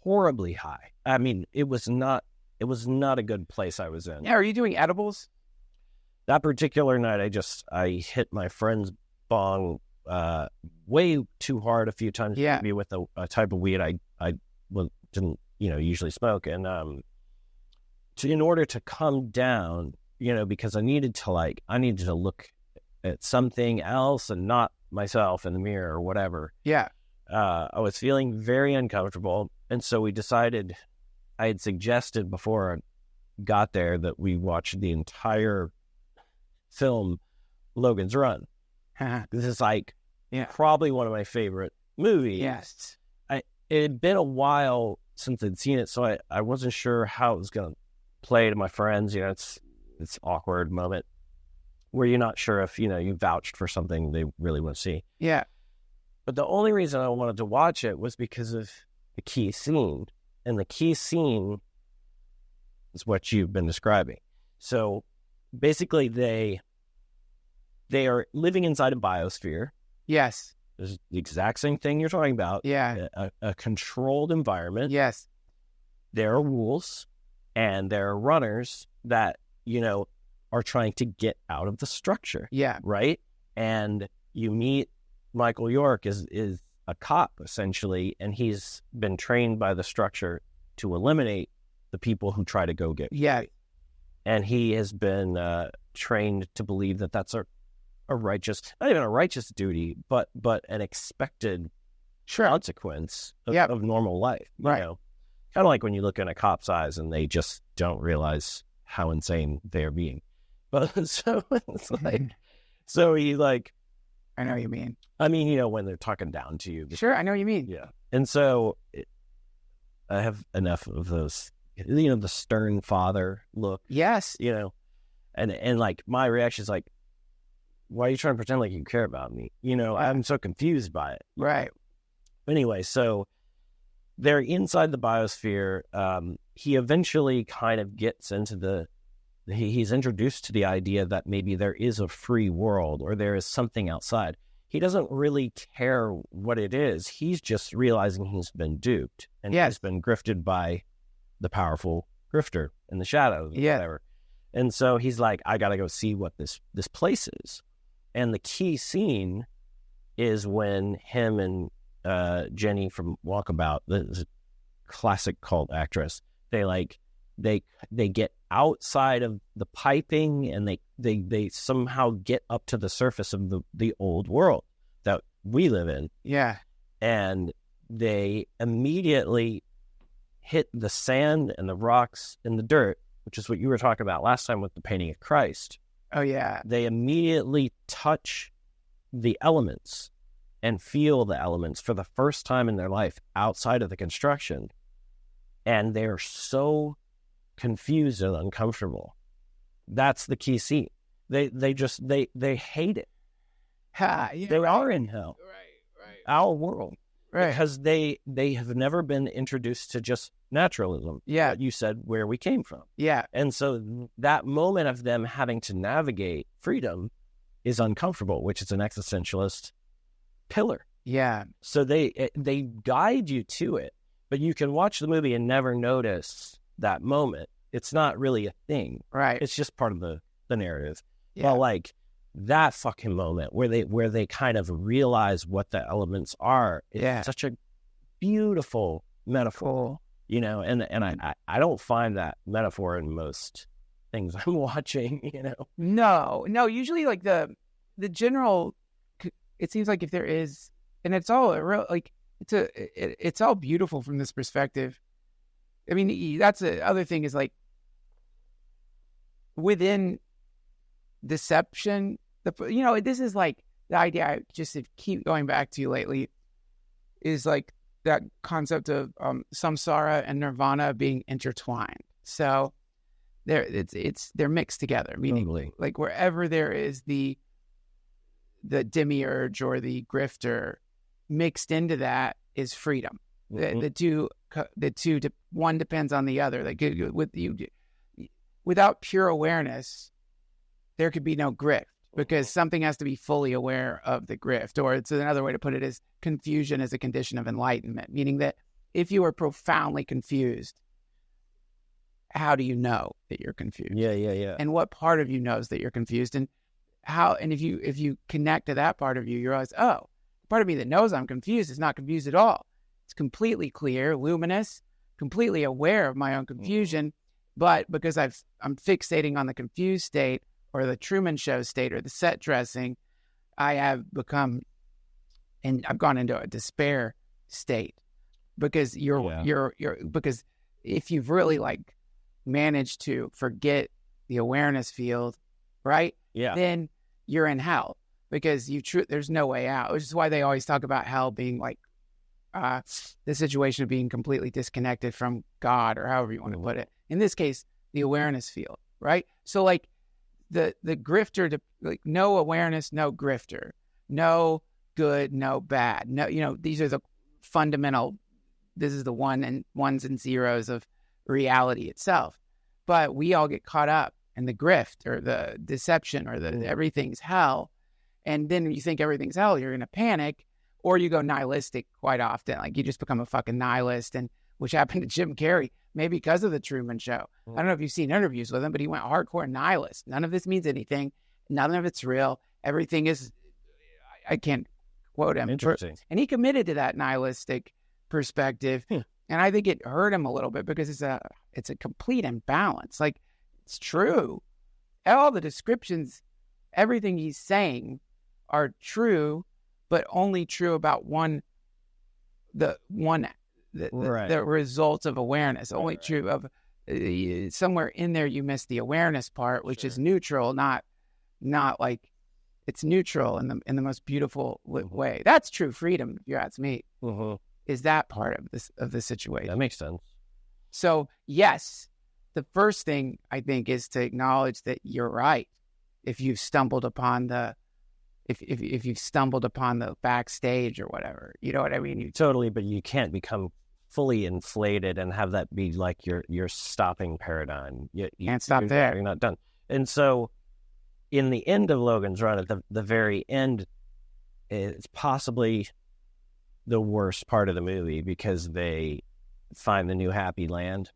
horribly high. I mean, it was not a good place I was in. Yeah, are you doing edibles? That particular night, I hit my friend's bong way too hard a few times. Yeah. Maybe with a type of weed I didn't, you know, usually smoke. And in order to come down, you know, because I needed to look at something else and not myself in the mirror or whatever. Yeah. I was feeling very uncomfortable. And so we decided, I had suggested before I got there that we watch the entire film Logan's Run. This is like probably one of my favorite movies. Yes. It had been a while since I'd seen it, so I wasn't sure how it was going to play to my friends. You know, it's awkward moment where you're not sure if, you know, you vouched for something they really want to see. Yeah. But the only reason I wanted to watch it was because of the key scene. And the key scene is what you've been describing. So basically they are living inside a biosphere. Yes. It's the exact same thing you're talking about. Yeah. A controlled environment. Yes. There are rules, and there are runners that, you know, are trying to get out of the structure. Yeah. Right? And you meet Michael York is a cop, essentially, and he's been trained by the structure to eliminate the people who try to go get free. And he has been trained to believe that that's a righteous, not even a righteous duty, but an expected consequence of normal life. You know? Kind of like when you look in a cop's eyes and they just don't realize how insane they're being. But so it's like, so he like, I know what you mean. I mean, you know, when they're talking down to you. Sure, I know what you mean. Yeah. And so I have enough of those, you know, the stern father look. Yes. You know, and like my reaction is like, why are you trying to pretend like you care about me? You know, I'm so confused by it. Right. Anyway, so they're inside the biosphere. He eventually kind of gets into he's introduced to the idea that maybe there is a free world or there is something outside. He doesn't really care what it is. He's just realizing he's been duped and he's been grifted by the powerful grifter in the shadows or whatever. And so he's like, I got to go see what this place is. And the key scene is when him and Jenny from Walkabout, the classic cult actress, they get outside of the piping, and they somehow get up to the surface of the old world that we live in. Yeah. And they immediately hit the sand and the rocks and the dirt, which is what you were talking about last time with the painting of Christ. Oh, yeah. They immediately touch the elements and feel the elements for the first time in their life outside of the construction. And they're so confused and uncomfortable. That's the key scene. They hate it. Ha, yeah, they are in hell. Right. Our world. Right. Because they have never been introduced to just naturalism. Yeah. You said where we came from. Yeah. And so that moment of them having to navigate freedom is uncomfortable, which is an existentialist pillar. Yeah. So they guide you to it, but you can watch the movie and never notice that moment. It's not really a thing. Right. It's just part of the narrative. Yeah. Well, like that fucking moment where they kind of realize what the elements are is such a beautiful metaphor. You know, and I don't find that metaphor in most things I'm watching, you know. No, usually like the general, it seems like if there is, and it's all a real, like it's all beautiful from this perspective. I mean, that's the other thing is like within deception, this is like the idea I just keep going back to lately is like that concept of samsara and nirvana being intertwined. So they're mixed together, meaning totally. Like wherever there is the demiurge or the grifter, mixed into that is freedom. Mm-hmm. The two, one depends on the other. Like without pure awareness, there could be no grift, because something has to be fully aware of the grift. Or it's another way to put it is confusion is a condition of enlightenment, meaning that if you are profoundly confused, how do you know that you're confused? Yeah. And what part of you knows that you're confused? And how? And if you connect to that part of you, you realize, oh, the part of me that knows I'm confused is not confused at all. It's completely clear, luminous, completely aware of my own confusion. But because I'm fixating on the confused state, or the Truman Show state, or the set dressing, I have become, and I've gone into a despair state, because because if you've really like managed to forget the awareness field, right? Yeah. Then you're in hell, because there's no way out. Which is why they always talk about hell being like the situation of being completely disconnected from God, or however you want to put it. In this case, the awareness field, right? So like the grifter, like no awareness, no grifter, no good, no bad. No, these are the fundamental. This is the ones and zeros of reality itself. But we all get caught up in the grift, or the deception, or the everything's hell. And then you think everything's hell, you're going to panic, or you go nihilistic quite often. Like you just become a fucking nihilist, and which happened to Jim Carrey, maybe because of the Truman Show. I don't know if you've seen interviews with him, but he went hardcore nihilist. None of this means anything. None of it's real. Everything is, I can't quote him. Interesting. And he committed to that nihilistic perspective. And I think it hurt him a little bit, because it's a complete imbalance. Like, it's true. All the descriptions, everything he's saying are true, but only true about the results of awareness. Only true of somewhere in there you miss the awareness part, which is neutral, not like it's neutral in the most beautiful way. That's true freedom, if you ask me. Is that part of the situation? That makes sense. So yes, the first thing I think is to acknowledge that you're right. If you've stumbled upon if you've stumbled upon the backstage or whatever, you know what I mean? Totally, but you can't become fully inflated and have that be like your stopping paradigm. You can't stop there. You're not done. And so in the end of Logan's Run, at the very end, it's possibly the worst part of the movie, because they find the new happy land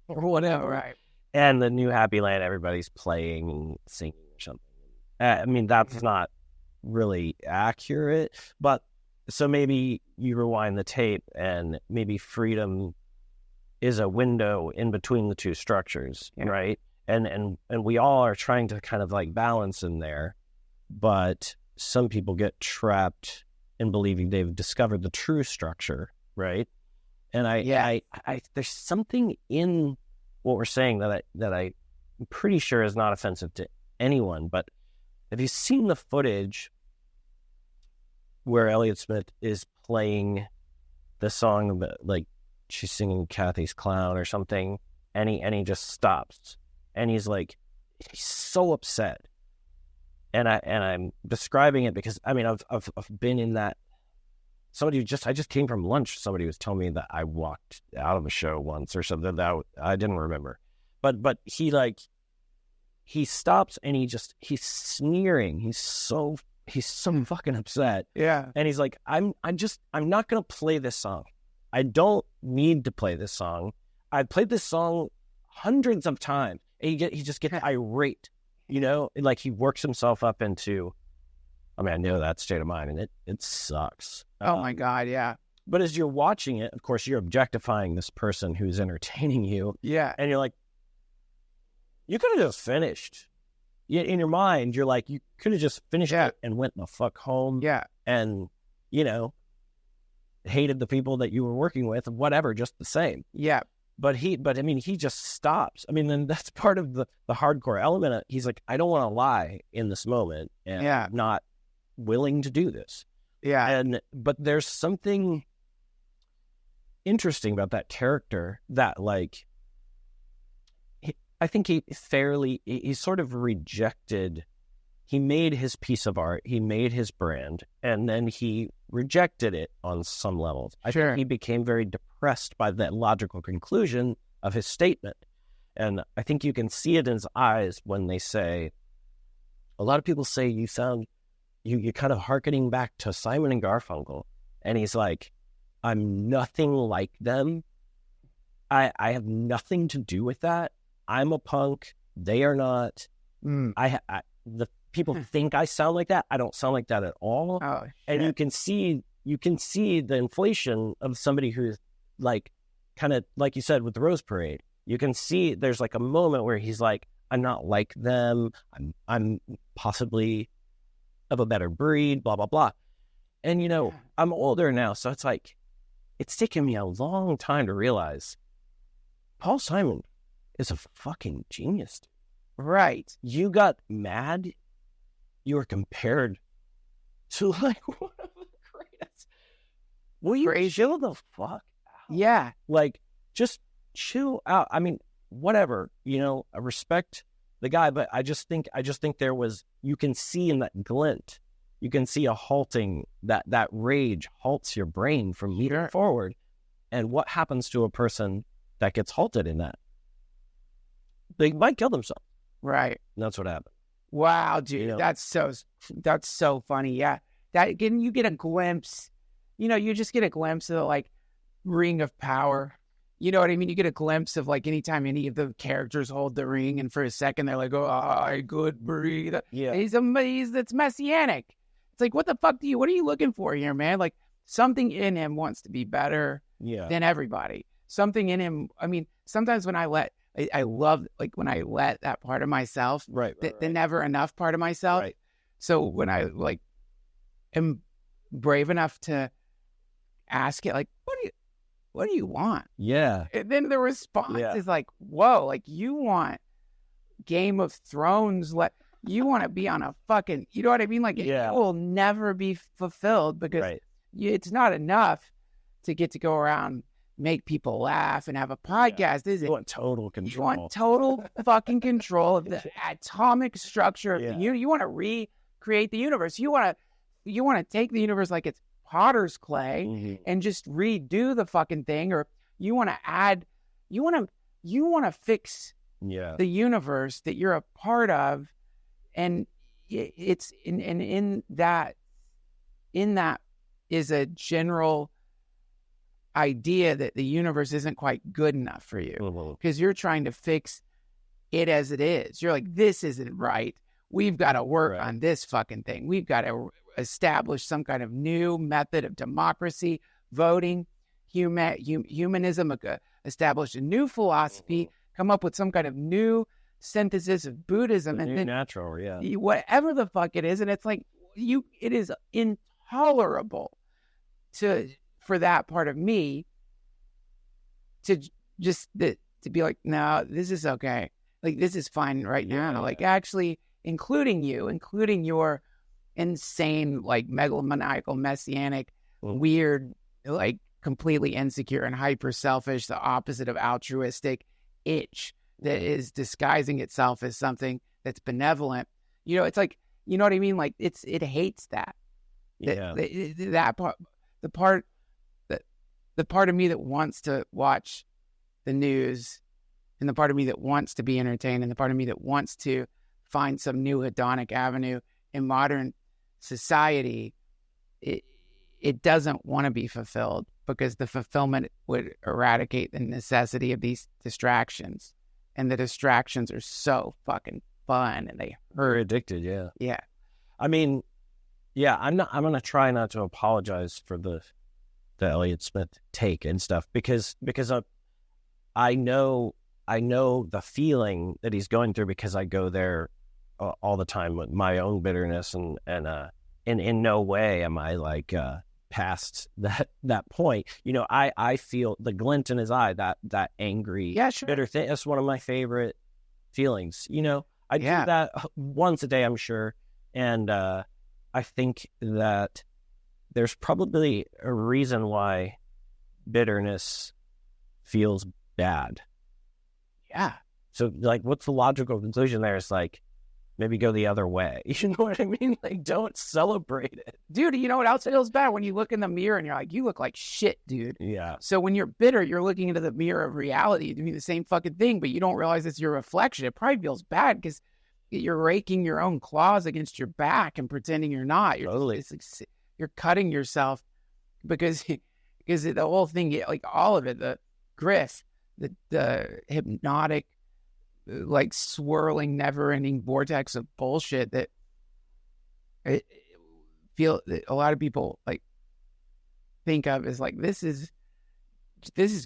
or whatever. Right. And the new happy land, everybody's playing and singing or something. I mean, that's not really accurate. But so maybe you rewind the tape and maybe freedom is a window in between the two structures, right? And we all are trying to kind of like balance in there, but some people get trapped in believing they've discovered the true structure, right? And I there's something in what we're saying that I'm pretty sure is not offensive to anyone, but have you seen the footage where Elliott Smith is playing the song about, like, she's singing Kathy's Clown or something, and he just stops, and he's so upset, and I'm describing it because I mean I've been in that. I just came from lunch. Somebody was telling me that I walked out of a show once or something that I didn't remember, but he stops and he's sneering. He's so fucking upset. Yeah. And he's like, I'm not going to play this song. I don't need to play this song. I've played this song hundreds of times. And he just gets irate, like he works himself up into, I mean, I know that state of mind, and it sucks. Oh my God. Yeah. But as you're watching it, of course, you're objectifying this person who's entertaining you. Yeah. And you're like, you could have just finished. In your mind, you're like, you could have just finished it and went the fuck home. Yeah. And, hated the people that you were working with, whatever, just the same. Yeah. But I mean, he just stops. I mean, then that's part of the hardcore element. He's like, I don't want to lie in this moment. And I'm not willing to do this. Yeah. But there's something interesting about that character that, like, I think he sort of rejected, he made his piece of art, he made his brand, and then he rejected it on some levels. I think he became very depressed by that logical conclusion of his statement. And I think you can see it in his eyes when they say, a lot of people say you sound, you're kind of hearkening back to Simon and Garfunkel. And he's like, I'm nothing like them. I have nothing to do with that. I'm a punk. They are not. The people think I sound like that. I don't sound like that at all. Oh, and you can see the inflation of somebody who's like, kind of like you said with the Rose Parade. You can see there's like a moment where he's like, I'm not like them. I'm possibly of a better breed, blah, blah, blah. And, I'm older now, so it's like, it's taken me a long time to realize Paul Simon is a fucking genius. Right. You got mad. You were compared to like one of the greatest. Will you chill the fuck out? Yeah. Like, just chill out. I mean, whatever, I respect the guy, but I just think there was, you can see in that glint, you can see a halting, that rage halts your brain from moving forward. And what happens to a person that gets halted in that? They might kill themselves. Right. And that's what happened. Wow, dude. That's so funny. Yeah. You get a glimpse, you just get a glimpse of the, like, ring of power. You know what I mean? You get a glimpse of, like, anytime any of the characters hold the ring, and for a second they're like, oh, I could breathe. Yeah. It's messianic. It's like, what are you looking for here, man? Like, something in him wants to be better than everybody. Something in him. I mean, sometimes when I love, like, when I let that part of myself, the never enough part of myself. Right. So when I, like, am brave enough to ask it, like, what do you want? Yeah. And then the response is like, whoa, like, you want Game of Thrones, you want to be on a fucking, you know what I mean? Like, it will never be fulfilled because it's not enough to get to go around, make people laugh, and have a podcast, is it? You want total control. You want total fucking control of the atomic structure of the universe. You want to recreate the universe. You want to take the universe like it's potter's clay and just redo the fucking thing, or you want to add, you want to fix the universe that you're a part of, and it's in that is a general idea that the universe isn't quite good enough for you because you're trying to fix it as it is. You're like, this isn't right. we've got to work on this fucking thing. We've got to establish some kind of new method of democracy, voting, humanism, establish a new philosophy, come up with some kind of new synthesis of Buddhism, and then natural, whatever the fuck it is. And it's like, it is intolerable for that part of me to just to be like, no, this is okay. Like, this is fine right now. Like, actually, including your insane, like, megalomaniacal, messianic, weird, like, completely insecure and hyper selfish, the opposite of altruistic itch that is disguising itself as something that's benevolent. You know, it's like, you know what I mean? Like, it hates that. That part, the part of me that wants to watch the news, and the part of me that wants to be entertained, and the part of me that wants to find some new hedonic avenue in modern society, it doesn't want to be fulfilled, because the fulfillment would eradicate the necessity of these distractions. And the distractions are so fucking fun, and they hurt. We're addicted, Yeah. I mean, I'm gonna try not to apologize for the Elliott Smith take and stuff, because I know the feeling that he's going through, because I go there all the time with my own bitterness, and in no way am I like past that point. You know, I feel the glint in his eye, that angry, bitter thing. That's one of my favorite feelings. You know, I do that once a day, I'm sure, and I think that there's probably a reason why bitterness feels bad. Yeah. So, like, what's the logical conclusion there? It's like, maybe go the other way. You know what I mean? Like, don't celebrate it. Dude, you know what else feels bad? When you look in the mirror and you're like, you look like shit, dude. Yeah. So when you're bitter, you're looking into the mirror of reality. You're doing the same fucking thing, but you don't realize it's your reflection. It probably feels bad because you're raking your own claws against your back and pretending you're not. You're cutting yourself because the whole thing, like all of it, the grift, the hypnotic, like swirling, never-ending vortex of bullshit that I feel that a lot of people like think of as like, this is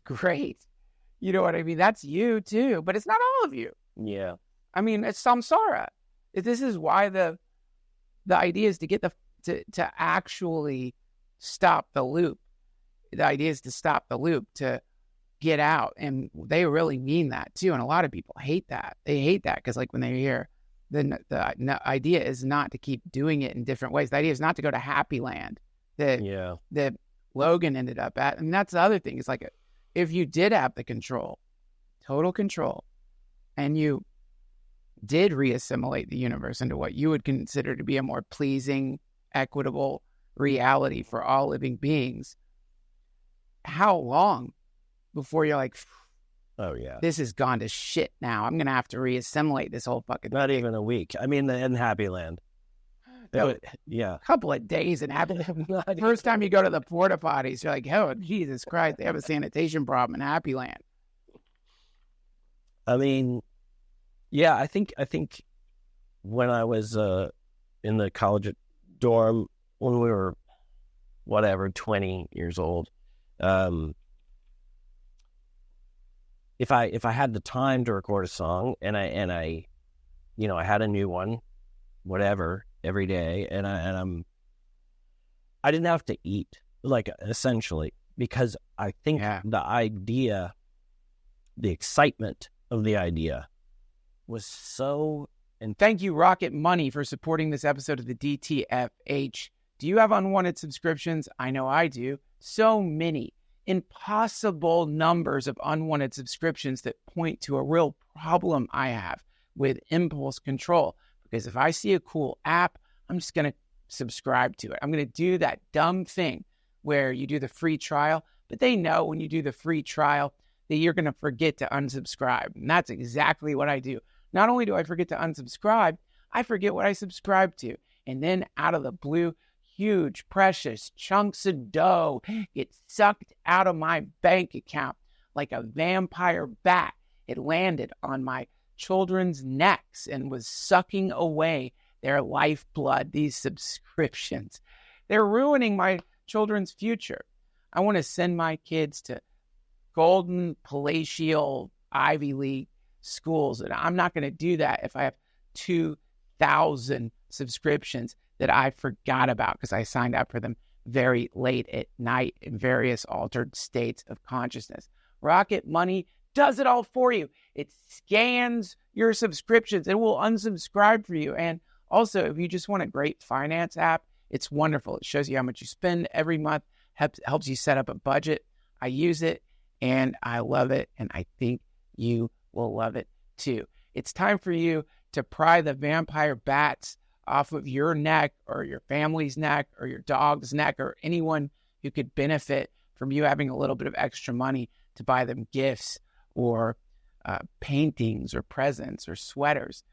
great. You know what I mean? That's you too, but it's not all of you. Yeah. I mean, it's samsara. This is why the idea is to get to actually stop the loop. The idea is to stop the loop, to get out. And they really mean that too. And a lot of people hate that. They hate that because, like, when they hear the idea is not to keep doing it in different ways. The idea is not to go to Happy Land that Logan ended up at. And that's the other thing. It's like, if you did have the control, total control, and you did reassimilate the universe into what you would consider to be a more pleasing, equitable reality for all living beings, how long before you're like, oh yeah, this has gone to shit now, I'm gonna have to reassimilate this whole fucking not thing. Even a week. I mean, in Happy Land, a couple of days in Happy Land. First time you go to the porta potties, you're like, oh Jesus Christ, they have a sanitation problem in Happy Land. I mean, yeah, I think when I was in the college dorm, when we were 20 years old, if I had the time to record a song and I I had a new one, whatever, every day, and I didn't have to eat, like, essentially, because I think the idea, the excitement of the idea was so. And thank you, Rocket Money, for supporting this episode of the DTFH. Do you have unwanted subscriptions? I know I do. So many. Impossible numbers of unwanted subscriptions that point to a real problem I have with impulse control. Because if I see a cool app, I'm just going to subscribe to it. I'm going to do that dumb thing where you do the free trial, but they know when you do the free trial that you're going to forget to unsubscribe. And that's exactly what I do. Not only do I forget to unsubscribe, I forget what I subscribed to. And then out of the blue, huge, precious chunks of dough get sucked out of my bank account like a vampire bat. It landed on my children's necks and was sucking away their lifeblood, these subscriptions. They're ruining my children's future. I want to send my kids to golden, palatial, Ivy League schools, and I'm not going to do that if I have 2,000 subscriptions that I forgot about because I signed up for them very late at night in various altered states of consciousness. Rocket Money does it all for you. It scans your subscriptions. It will unsubscribe for you. And also, if you just want a great finance app, it's wonderful. It shows you how much you spend every month, helps you set up a budget. I use it, and I love it, and I think you will love it too. It's time for you to pry the vampire bats off of your neck or your family's neck or your dog's neck or anyone who could benefit from you having a little bit of extra money to buy them gifts or paintings or presents or sweaters.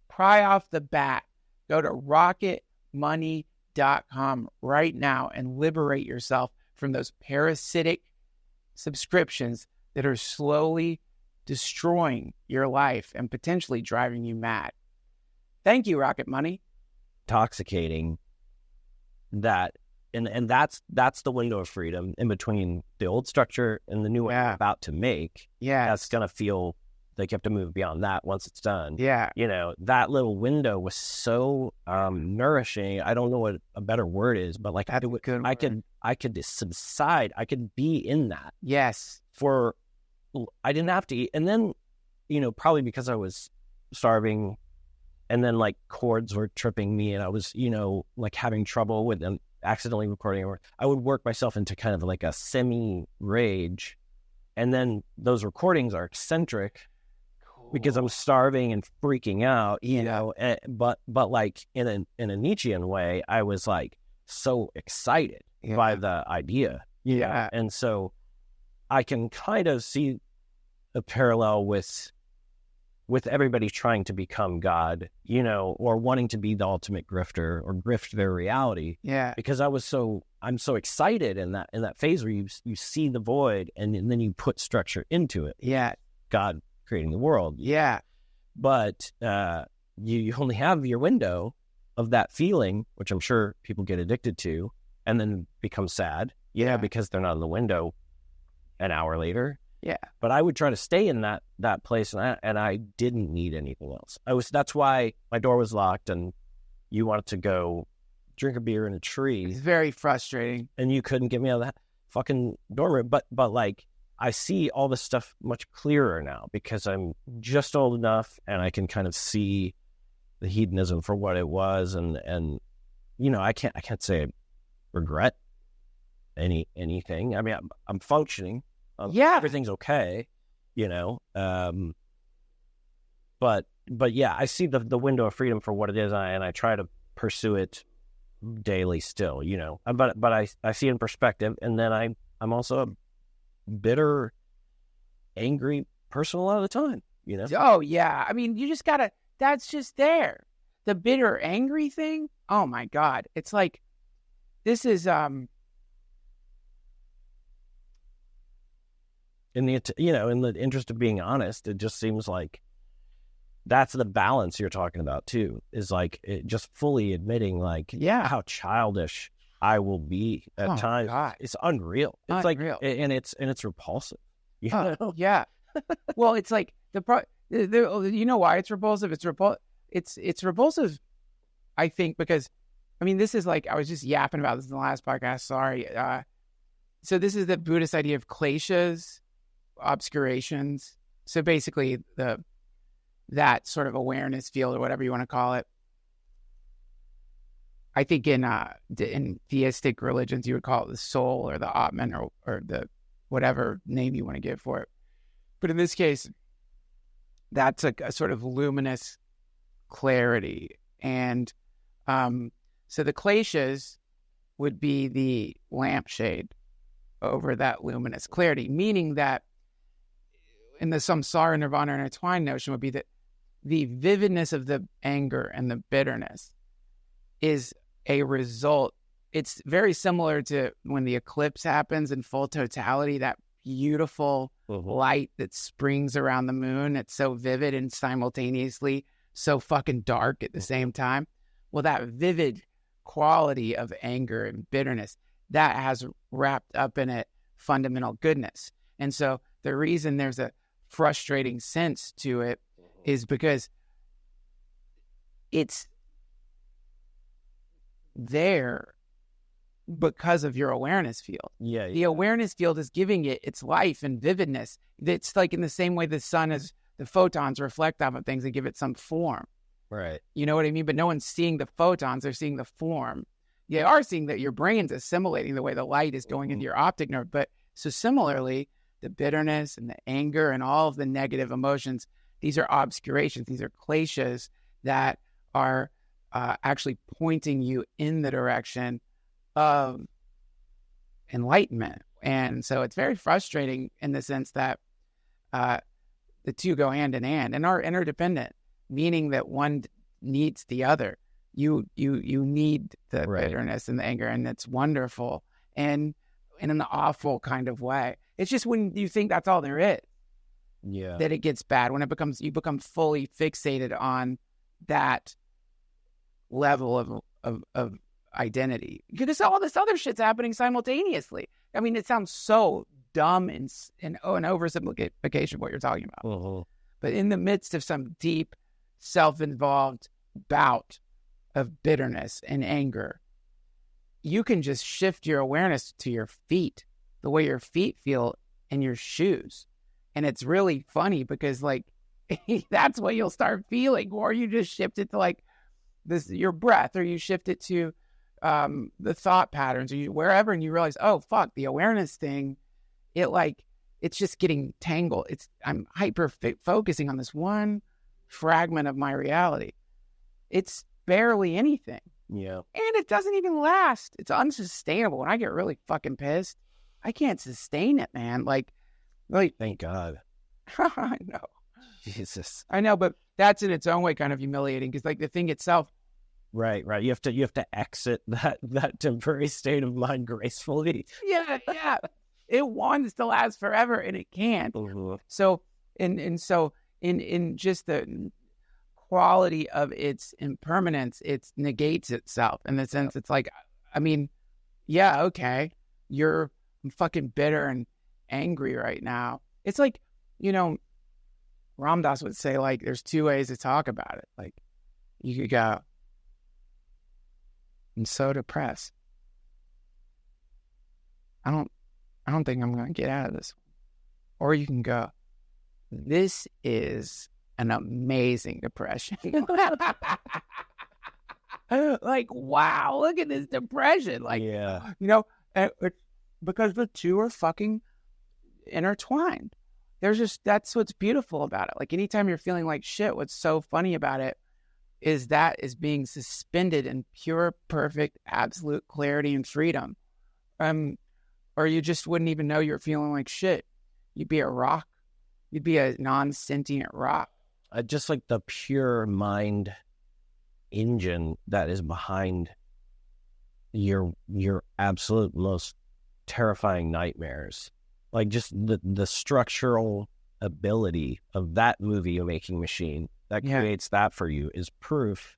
Pry off the bat. Go to rocketmoney.com right now and liberate yourself from those parasitic subscriptions that are slowly destroying your life and potentially driving you mad. Thank you, Rocket Money. Intoxicating that, and that's the window of freedom in between the old structure and the new one you're about to make. Yeah, that's gonna feel like you have to move beyond that once it's done. Yeah, you know, that little window was so nourishing. I don't know what a better word is, but like I could subside. I could be in that. Yes, I didn't have to eat, and then probably because I was starving. And then like chords were tripping me and I was, like having trouble with them accidentally recording, or I would work myself into kind of like a semi-rage. And then those recordings are eccentric because I'm starving and freaking out, but like in a Nietzschean way, I was like so excited by the idea. Yeah. And so I can kind of see a parallel with everybody trying to become God, or wanting to be the ultimate grifter or grift their reality. Yeah. Because I'm so excited in that phase where you see the void and then you put structure into it. Yeah. God creating the world. Yeah. But you only have your window of that feeling, which I'm sure people get addicted to, and then become sad. Yeah. Because they're not in the window an hour later. Yeah, but I would try to stay in that place, and I didn't need anything else. That's why my door was locked, and you wanted to go drink a beer in a tree. It's very frustrating, and you couldn't get me out of that fucking dorm room. But like I see all this stuff much clearer now because I'm just old enough, and I can kind of see the hedonism for what it was, and I can't say I regret anything. I mean, I'm functioning. Everything's okay, but yeah, I see the window of freedom for what it is, and I try to pursue it daily still, but I see it in perspective, and then I'm also a bitter, angry person a lot of the time, Oh yeah, I mean, you just gotta. That's just there. The bitter, angry thing. Oh my God, it's like this is in the interest of being honest, it just seems like that's the balance you're talking about too, is like it just fully admitting like how childish I will be at times. God. It's unreal. It's unreal. Like, and it's repulsive. Yeah. Well, it's like you know why it's repulsive? It's repulsive, I think, because I mean, this is like, I was just yapping about this in the last podcast. Sorry. So this is the Buddhist idea of kleshas, obscurations. So basically that sort of awareness field or whatever you want to call it. I think in theistic religions, you would call it the soul or the Atman or the whatever name you want to give for it. But in this case, that's a sort of luminous clarity. And so the kleshas would be the lampshade over that luminous clarity, meaning that in the samsara nirvana intertwined notion would be that the vividness of the anger and the bitterness is a result. It's very similar to when the eclipse happens in full totality, that beautiful light that springs around the moon. It's so vivid and simultaneously so fucking dark at the same time. Well, that vivid quality of anger and bitterness, that has wrapped up in it fundamental goodness. And so the reason there's a frustrating sense to it is because it's there because of your awareness field. Yeah. The awareness field is giving it its life and vividness. It's like in the same way the sun is, the photons reflect off of things and give it some form. Right. You know what I mean? But no one's seeing the photons, they're seeing the form. They are seeing that your brain's assimilating the way the light is going into your optic nerve. But so similarly, the bitterness and the anger and all of the negative emotions, these are obscurations. These are kleshas that are actually pointing you in the direction of enlightenment. And so it's very frustrating in the sense that the two go hand in hand and are interdependent, meaning that one needs the other. You need the bitterness and the anger, and it's wonderful. And in an awful kind of way. It's just when you think that's all there is, that it gets bad. When you become fully fixated on that level of identity, because all this other shit's happening simultaneously. I mean, it sounds so dumb and an oversimplification of what you're talking about. But in the midst of some deep, self-involved bout of bitterness and anger, you can just shift your awareness to your feet, the way your feet feel in your shoes. And it's really funny because, like, that's what you'll start feeling. Or you just shift it to, like, your breath, or you shift it to the thought patterns, or wherever, and you realize, oh, fuck, the awareness thing, it's just getting tangled. I'm hyper focusing on this one fragment of my reality. It's barely anything. Yeah. And it doesn't even last. It's unsustainable. When I get really fucking pissed, I can't sustain it, man. Like, thank God. I know. Jesus. I know, but that's in its own way kind of humiliating, because, like, the thing itself. Right. You have to exit that temporary state of mind gracefully. Yeah. It wants to last forever, and it can't. So, so in just the quality of its impermanence, it negates itself in the sense it's like, I mean, yeah, okay, you're fucking bitter and angry right now. It's like, Ram Dass would say, like, there's two ways to talk about it. Like, you could go, I'm so depressed. I don't think I'm going to get out of this. Or you can go, this is an amazing depression. Like, wow, look at this depression. Like, because the two are fucking intertwined. That's what's beautiful about it. Like, anytime you're feeling like shit, what's so funny about it is that is being suspended in pure, perfect, absolute clarity and freedom. Or you just wouldn't even know you're feeling like shit. You'd be a rock. You'd be a non-sentient rock. Just like the pure mind engine that is behind your absolute most terrifying nightmares. Like, just the structural ability of that movie-making machine that creates that for you is proof,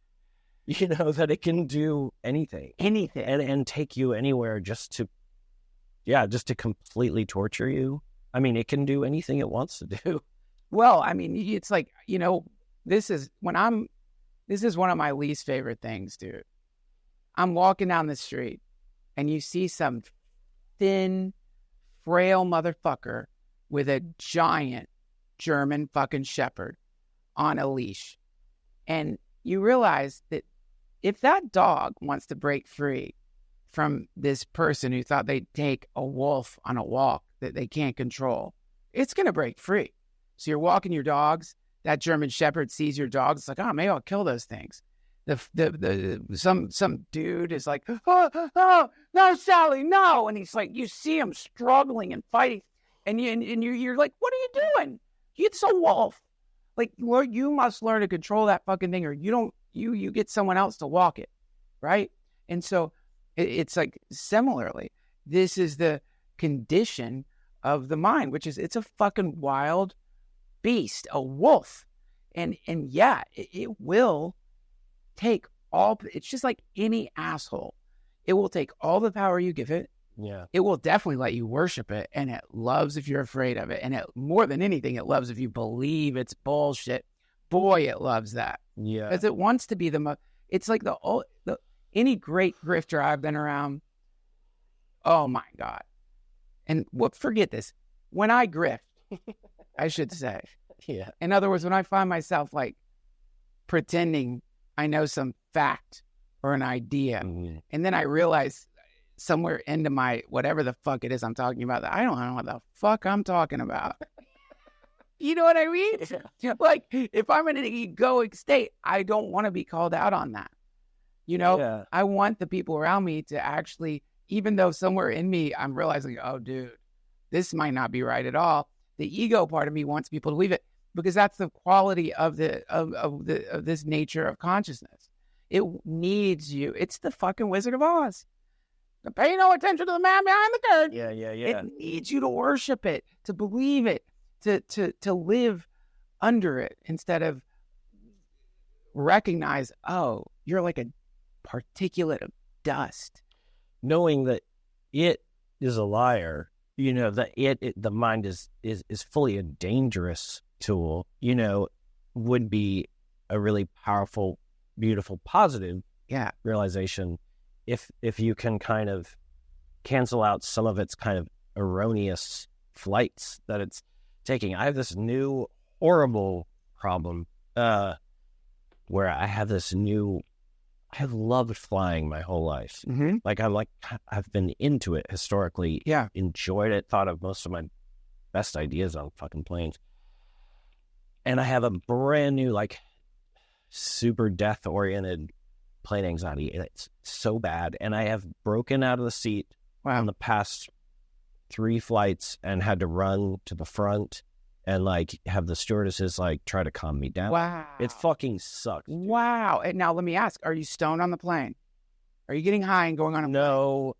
that it can do anything. And take you anywhere just to completely torture you. I mean, it can do anything it wants to do. Well, I mean, it's like, this is one of my least favorite things, dude. I'm walking down the street and you see some thin, frail motherfucker with a giant German fucking shepherd on a leash. And you realize that if that dog wants to break free from this person who thought they'd take a wolf on a walk that they can't control, it's going to break free. So you're walking your dogs. That German shepherd sees your dogs. It's like, oh, maybe I'll kill those things. Some dude is like, oh, no, Sally, no. And he's like, you see him struggling and fighting. And you're like, what are you doing? It's a wolf. Like, you must learn to control that fucking thing, or you get someone else to walk it. Right. And so it's like, similarly, this is the condition of the mind, which is it's a fucking wild beast, a wolf. And yeah, it will take all, it's just like any asshole. It will take all the power you give it. Yeah. It will definitely let you worship it, and it loves if you're afraid of it. And it, more than anything, it loves if you believe it's bullshit. Boy, it loves that. Yeah. Because it wants to be it's like any great grifter I've been around. Oh my God. And forget this. When I grift, I should say. Yeah. In other words, when I find myself like pretending I know some fact or an idea, and then I realize somewhere into my whatever the fuck it is I'm talking about that I don't know what the fuck I'm talking about. You know what I mean? Yeah. Like if I'm in an egoic state, I don't want to be called out on that. You know, Yeah. I want the people around me to actually, even though somewhere in me I'm realizing, oh, dude, this might not be right at all. The ego part of me wants people to believe it because that's the quality of this nature of consciousness. It needs you. It's the fucking Wizard of Oz. To pay no attention to the man behind the curtain. Yeah. It needs you to worship it, to believe it, to live under it instead of recognize, oh, you're like a particulate of dust. Knowing that it is a liar, you know, that the mind is fully a dangerous tool, you know, would be a really powerful, beautiful, positive realization if you can kind of cancel out some of its kind of erroneous flights that it's taking. I have this new horrible problem where I've loved flying my whole life. Mm-hmm. I've been into it historically. Yeah. Enjoyed it. Thought of most of my best ideas on fucking planes. And I have a brand new, like, super death-oriented plane anxiety. And it's so bad. And I have broken out of the seat on the past 3 flights and had to run to the front and like have the stewardesses like try to calm me down. Wow. It fucking sucks. Dude. Wow. And now let me ask, are you stoned on the plane? Are you getting high and going on a plane? No.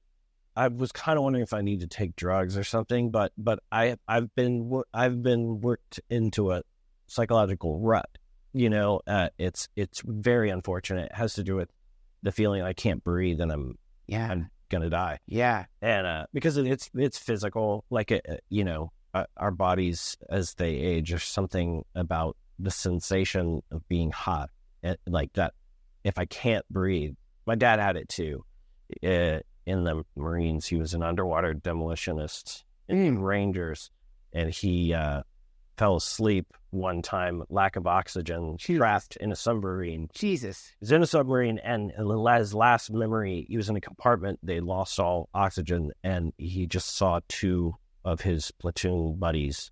I was kind of wondering if I need to take drugs or something, but I've been worked into a psychological rut. You know, it's very unfortunate. It has to do with the feeling I can't breathe and I'm gonna die. Yeah. And because it's physical, like you know, our bodies as they age, there's something about the sensation of being hot, like that. If I can't breathe, my dad had it too. In the Marines, he was an underwater demolitionist in Rangers, and he fell asleep one time, lack of oxygen, trapped in a submarine. Jesus. He was in a submarine, and his last memory, he was in a compartment. They lost all oxygen, and he just saw 2 of his platoon buddies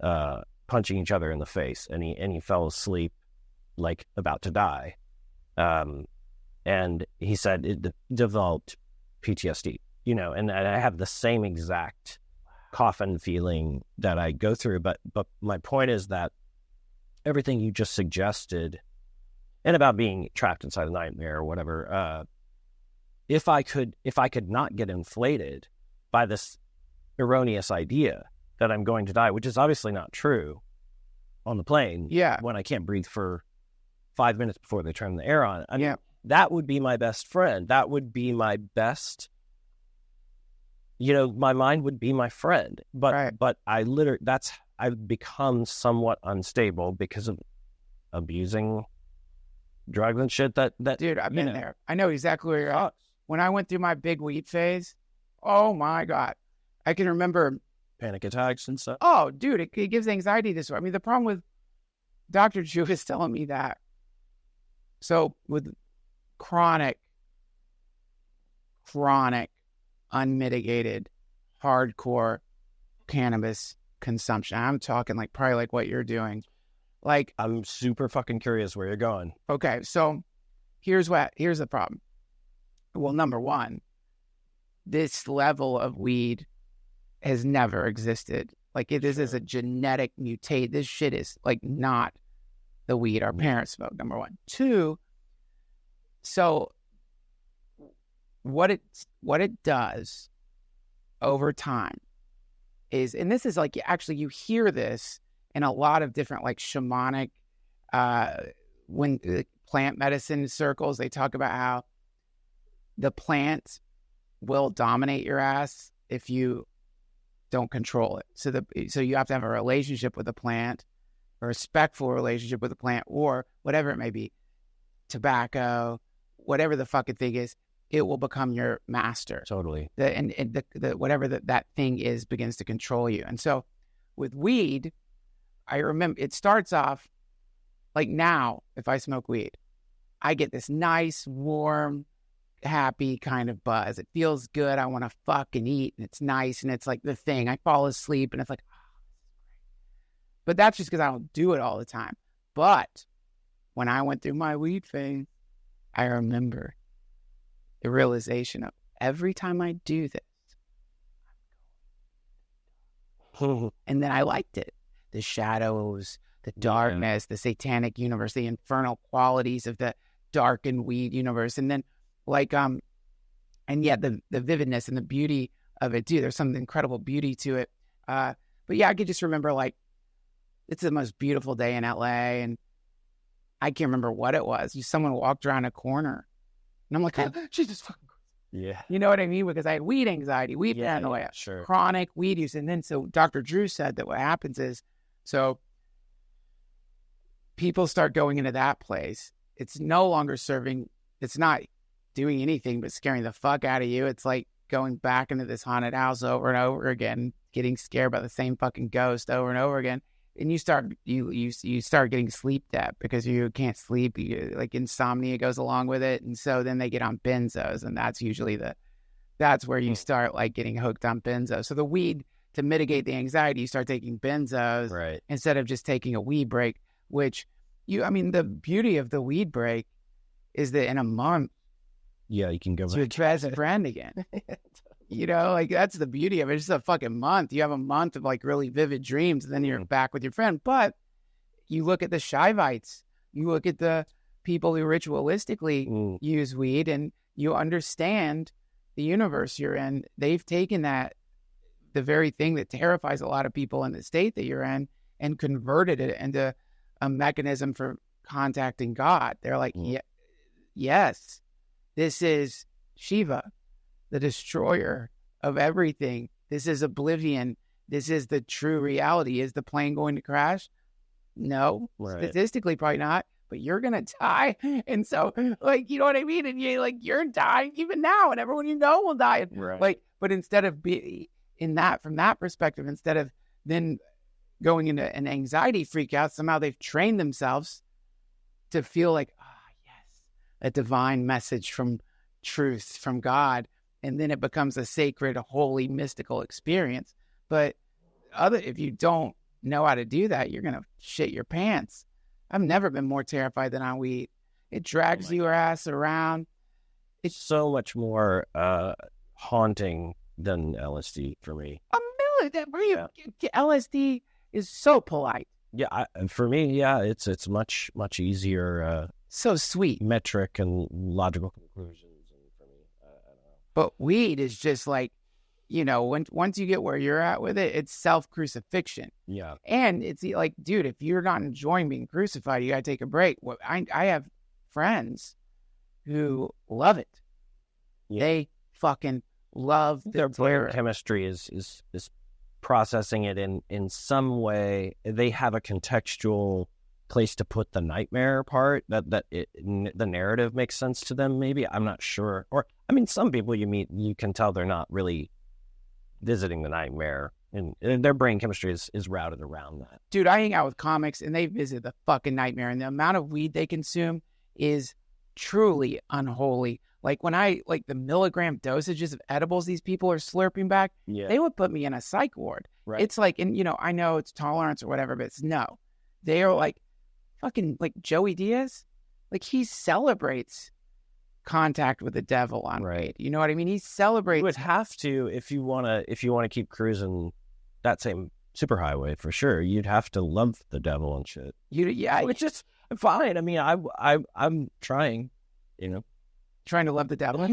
punching each other in the face, and he fell asleep, like about to die. And he said it developed PTSD, you know, and I have the same exact coffin feeling that I go through. But my point is that everything you just suggested, and about being trapped inside a nightmare or whatever, if I could not get inflated by this erroneous idea that I'm going to die, which is obviously not true on the plane. Yeah. When I can't breathe for 5 minutes before they turn the air on. I mean, that would be my best friend. That would be my best, you know, my mind would be my friend. But I've become somewhat unstable because of abusing drugs and shit that dude, I've been there. I know exactly where you're at. When I went through my big weed phase, oh my God. I can remember panic attacks and stuff. Oh, dude, it gives anxiety disorder. I mean, the problem with Dr. Chu is telling me that. So with chronic, unmitigated, hardcore cannabis consumption, I'm talking like probably like what you're doing. Like, I'm super fucking curious where you're going. Okay, so here's the problem. Well, number one, this level of weed has never existed. Like this is a genetic mutate. This shit is like not the weed our parents smoked, number one. 2, so what it does over time is, and this is like, actually, you hear this in a lot of different like shamanic, when plant medicine circles, they talk about how the plant will dominate your ass if you don't control it. So you have to have a relationship with the plant, a respectful relationship with the plant, or whatever it may be, tobacco, whatever the fucking thing is, it will become your master. Totally. Whatever that thing is begins to control you. And so with weed, I remember it starts off like now, if I smoke weed, I get this nice, warm, happy kind of buzz. It feels good. I want to fucking eat, and it's nice, and it's like the thing. I fall asleep, and it's like, oh, but that's just because I don't do it all the time. But when I went through my weed phase, I remember the realization of every time I do this, and then I liked it. The shadows, the darkness, the satanic universe, the infernal qualities of the darkened weed universe. And then like, and yet the vividness and the beauty of it too. There's some incredible beauty to it. But yeah, I could just remember like, it's the most beautiful day in LA. And I can't remember what it was. Someone walked around a corner and I'm like, oh, Jesus fucking Christ. Yeah. You know what I mean? Because I had weed anxiety, weed paranoia, chronic weed use. And then so Dr. Drew said that what happens is, so people start going into that place. It's no longer serving. It's not doing anything but scaring the fuck out of you. It's like going back into this haunted house over and over again, getting scared by the same fucking ghost over and over again. And you start getting sleep debt because you can't sleep. Like insomnia goes along with it. And so then they get on benzos, and that's usually that's where you start like getting hooked on benzos. So the weed, to mitigate the anxiety, you start taking benzos instead of just taking a weed break, which the beauty of the weed break is that in a month, you can go back to your best friend again. Like that's the beauty of it. It's just a fucking month. You have a month of like really vivid dreams, and then you're back with your friend. But you look at the Shivites, you look at the people who ritualistically use weed, and you understand the universe you're in. They've taken that, the very thing that terrifies a lot of people in the state that you're in, and converted it into a mechanism for contacting God. They're like, yes, this is Shiva, the destroyer of everything. This is oblivion. This is the true reality. Is the plane going to crash? No. Statistically, probably not. But you're going to die. And so, like, you know what I mean? And you're dying even now, and everyone you know will die. Like, but instead of being in that, from that perspective, instead of then going into an anxiety freak out, somehow they've trained themselves to feel like, yes, a divine message from truth, from God. And then it becomes a sacred, holy, mystical experience. But if you don't know how to do that, you're going to shit your pants. I've never been more terrified than on weed. It drags your ass around. It's so much more haunting than LSD for me. LSD is so polite. Yeah, for me, it's much easier. So sweet, metric and logical conclusions. But weed is just like, once you get where you're at with it, it's self-crucifixion. Yeah. And it's like, dude, if you're not enjoying being crucified, you got to take a break. I have friends who love it. Yeah. They fucking love their brain chemistry is processing it in some way. They have a contextual place to put the nightmare part the narrative makes sense to them. Maybe, I'm not sure. Or some people you meet, you can tell they're not really visiting the nightmare, and their brain chemistry is routed around that. Dude, I hang out with comics and they visit the fucking nightmare, and the amount of weed they consume is truly unholy. Like when the milligram dosages of edibles these people are slurping back, they would put me in a psych ward. Right. It's like, and I know it's tolerance or whatever, but no, they are like fucking like Joey Diaz. Like he celebrates contact with the devil on weed. You know what I mean? He celebrates. You would have to if you want to keep cruising that same superhighway for sure. You'd have to love the devil and shit. Which is fine. I'm trying. Trying to love the devil.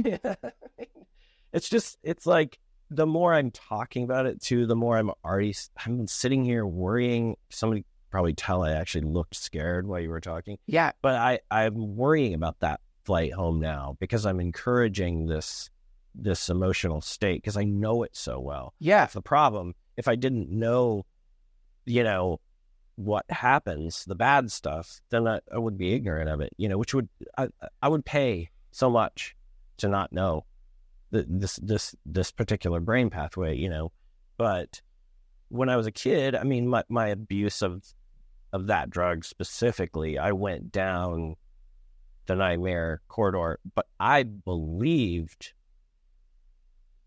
It's like the more I'm talking about it too, the more I'm sitting here worrying. Somebody probably tell I actually looked scared while you were talking. Yeah. But I'm worrying about that flight home now because I'm encouraging this emotional state because I know it so well. Yeah. The problem, if I didn't know, what happens, the bad stuff, then I would be ignorant of it, which I would pay so much to not know this particular brain pathway, But when I was a kid, I mean, my abuse of that drug specifically, I went down the nightmare corridor, but I believed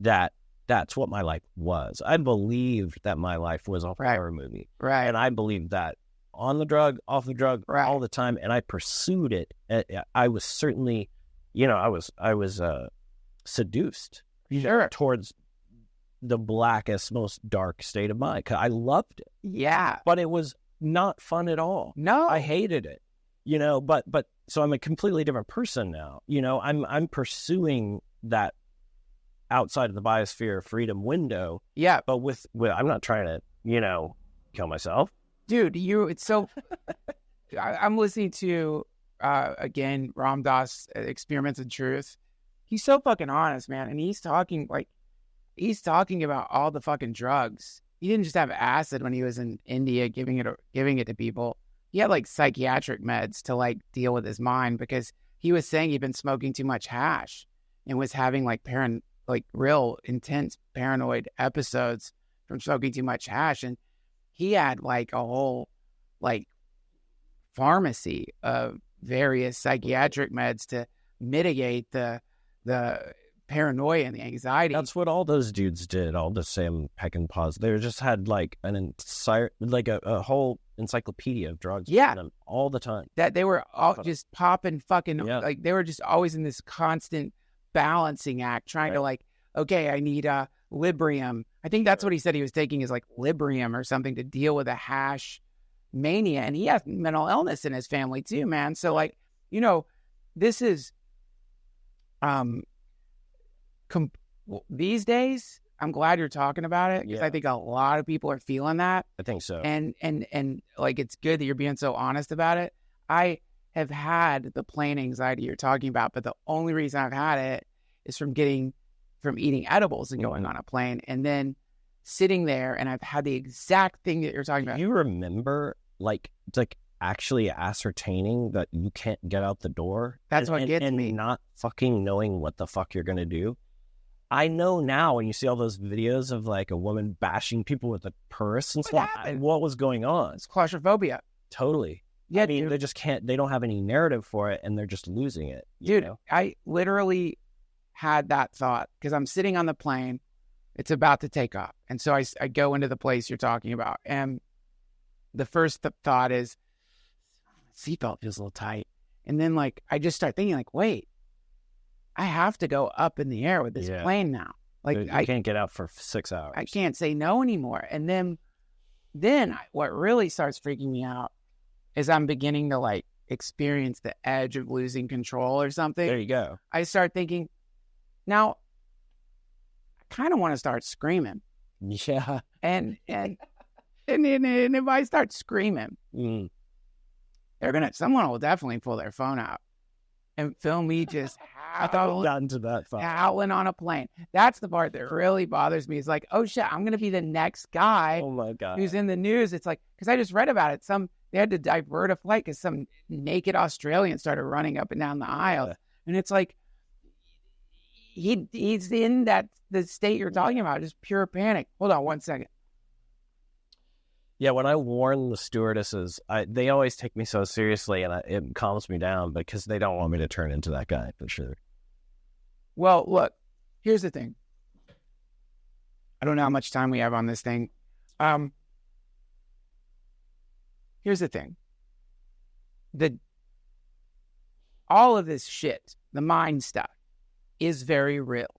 that that's what my life was. I believed that my life was a horror movie. Right. And I believed that on the drug, off the drug, all the time. And I pursued it. I was certainly, I was seduced towards the blackest, most dark state of mind. 'Cause I loved it. Yeah. But it was not fun at all. No. I hated it, but so I'm a completely different person now. I'm pursuing that outside of the biosphere freedom window. Yeah. But with I'm not trying to, kill myself. Dude, it's so, I'm listening to, again, Ram Dass, Experiments in Truth. He's so fucking honest, man. And he's talking about all the fucking drugs. He didn't just have acid when he was in India giving it to people. He had like psychiatric meds to like deal with his mind because he was saying he'd been smoking too much hash and was having like real intense paranoid episodes from smoking too much hash. And he had like a whole like pharmacy of various psychiatric meds to mitigate the paranoia and the anxiety. That's what all those dudes did. All the Sam Peckinpahs. They just had like an entire, like a whole encyclopedia of drugs. Yeah, them all the time. That they were all just popping fucking like they were just always in this constant balancing act, trying to like, okay, I need Librium. I think that's what he said he was taking is like Librium or something to deal with a hash mania, and he has mental illness in his family too, man. So like, this is these days, I'm glad you're talking about it because I think a lot of people are feeling that. I think so. And like, it's good that you're being so honest about it. I have had the plane anxiety you're talking about, but the only reason I've had it is from eating edibles and going on a plane and then sitting there, and I've had the exact thing that you're talking about. Do you remember like actually ascertaining that you can't get out the door? That's what gets me. And not fucking knowing what the fuck you're going to do. I know now when you see all those videos of like a woman bashing people with a purse and stuff, what was going on? It's claustrophobia. Totally. Yeah, I mean, they just can't, they don't have any narrative for it and they're just losing it. Dude, I literally had that thought because I'm sitting on the plane. It's about to take off. And so I go into the place you're talking about. And the first thought is, seatbelt feels a little tight. And then like, I just start thinking like, wait, I have to go up in the air with this plane now. Like I can't get out for 6 hours. I can't say no anymore. And then what really starts freaking me out is I'm beginning to like experience the edge of losing control or something. There you go. I start thinking, now I kind of want to start screaming. Yeah. And if I start screaming, someone will definitely pull their phone out and film me just howling on a plane. That's the part that really bothers me. Is like, oh shit, I'm gonna be the next guy. Oh my god, who's in the news? It's like, because I just read about it. They had to divert a flight because some naked Australian started running up and down the aisle, and it's like he's in the state you're talking about, just pure panic. Hold on 1 second. Yeah, when I warn the stewardesses, they always take me so seriously, and it calms me down because they don't want me to turn into that guy, for sure. Well, look, here's the thing. I don't know how much time we have on this thing. Here's the thing. All of this shit, the mind stuff, is very real.